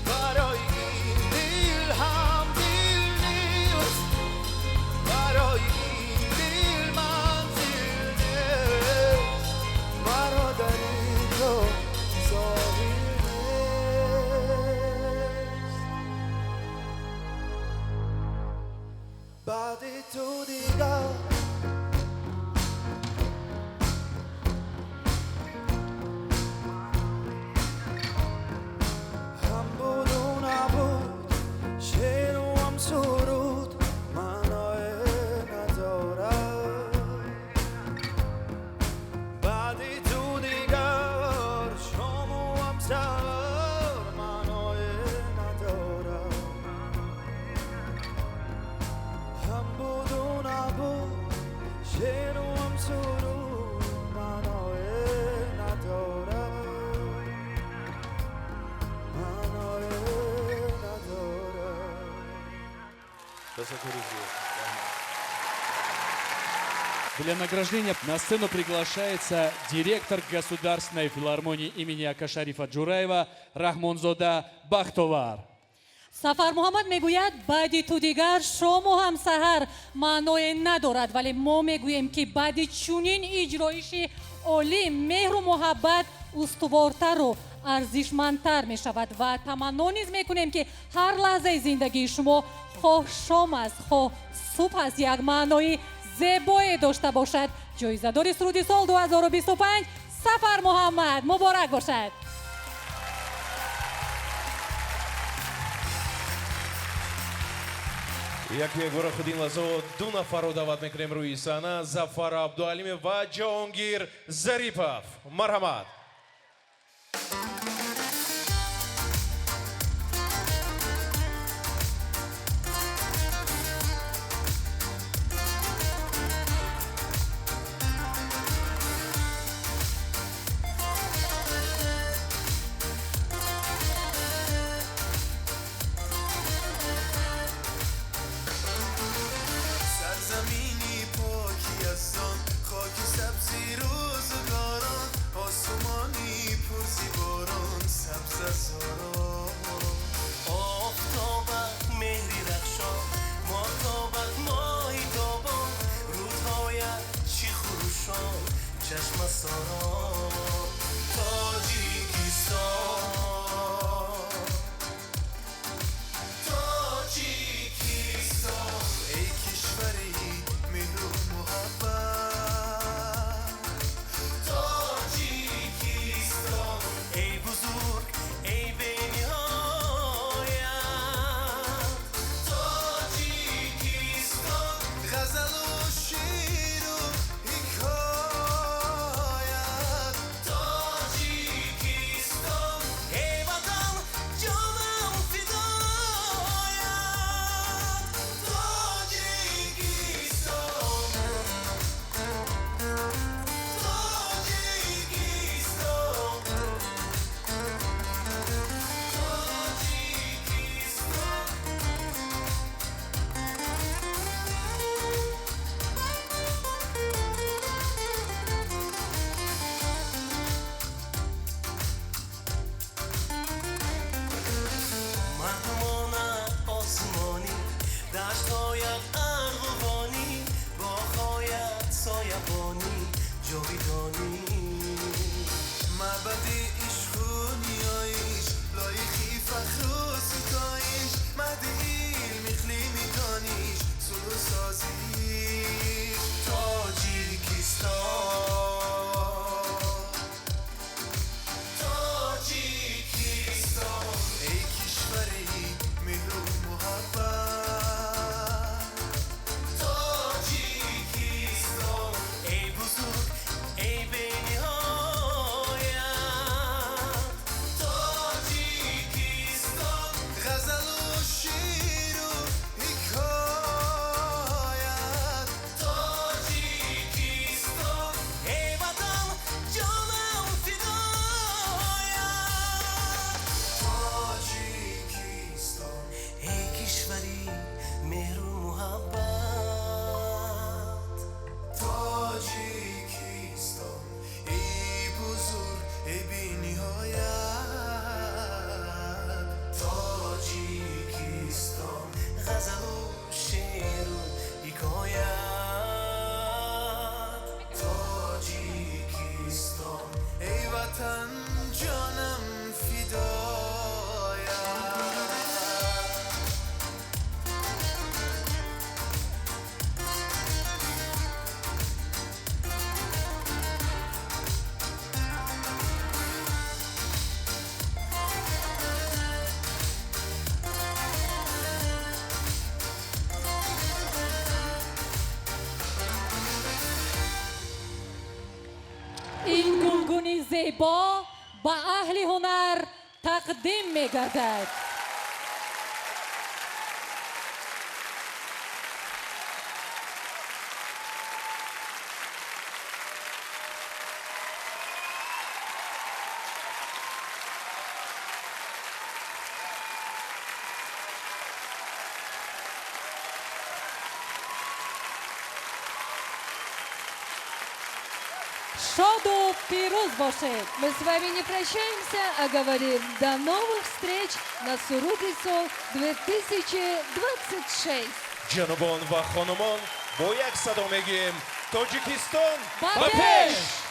برای این دل هم دل نیست، برای این دل منزل نیست، مرا در این راه ساحل نیست. بعد تو دیگر هم بود و نبود، شعر و هم سرود معنای ندارد. بعدی تو دیگر شام و هم سر معنای ندارد، هم بود و نبود، شعر و هم سرود معنای ندارد، معنای ندارد. تشکر Для награждения на сцену приглашается директор Государственной филармонии имени Акашарифа Джураева Рахмонзода Бахтовар. сафар муҳаммад мегӯяд баъди ту дигар шому ҳам саҳар маъное надорад, вале мо мегӯем ки баъди чунин иҷроиши олӣ меҳру муҳаббат устувортару арзишмандтар мешавад ва таманно низ мекунем ки ҳар лаҳзаи зиндагии шумо хоҳ шом аст, хоҳ субҳ аст, як маънои зебое дошта бошад. ҷоизадори суруди сол 2025 сафар муҳаммад муборак бошад. Як бора худин лазо ду нафарро даъват мекунем рӯи саҳна. Зафар Абдуалимов ва Ҷаҳонгир Зарипов. Марҳамат. سرزمینی پاکی از آن خاک سبزی روزگاران آسمانی پر زیباران سبز از زاران آفتابت مهری رخشان ماهتابت ماهی تابان رودهایت چی خروشان چشم ساران تاجیکستان ای کشوری مهر و محبت تاجیکستان ای بزرگ ای بی‌نهایت تاجیکستان غزل و شعر و حکایت تاجیکستان ای وطن جانم فدایت تاجیکستان مهمان آسمانی دشت‌هایت ارغوانی باغ‌هایت سایه‌بانی جاویدانی معبد عشق و نیایش لایقی فخر و ستایش مهد علم اقلیمی دانش صلح و سازیش تاجیکستان ای کشوری مهر و محبت تاجیکستان ای بزرگ ای بی‌نهایت تاجیکستان غزل و شعر و حکایت تاجیکستان ای وطن جانم فدایت تاجیکستان ای کشوری مهر و محبت تاجیکستان ای بزرگ ای بی‌نهایت تاجیکستان غزل و شعر و حکایت تاجیکستان ای وطن جانم فدایت ин гулгуни зебо ба аҳли ҳунар тақдим мегардад. шоду пирус бошед. Мы с вами не прощаемся, а говорим до новых встреч на Суруди Сол 2026. ҷанобон ва хонумон бо як садо мегӯем тоҷикистон ба Ба пеш!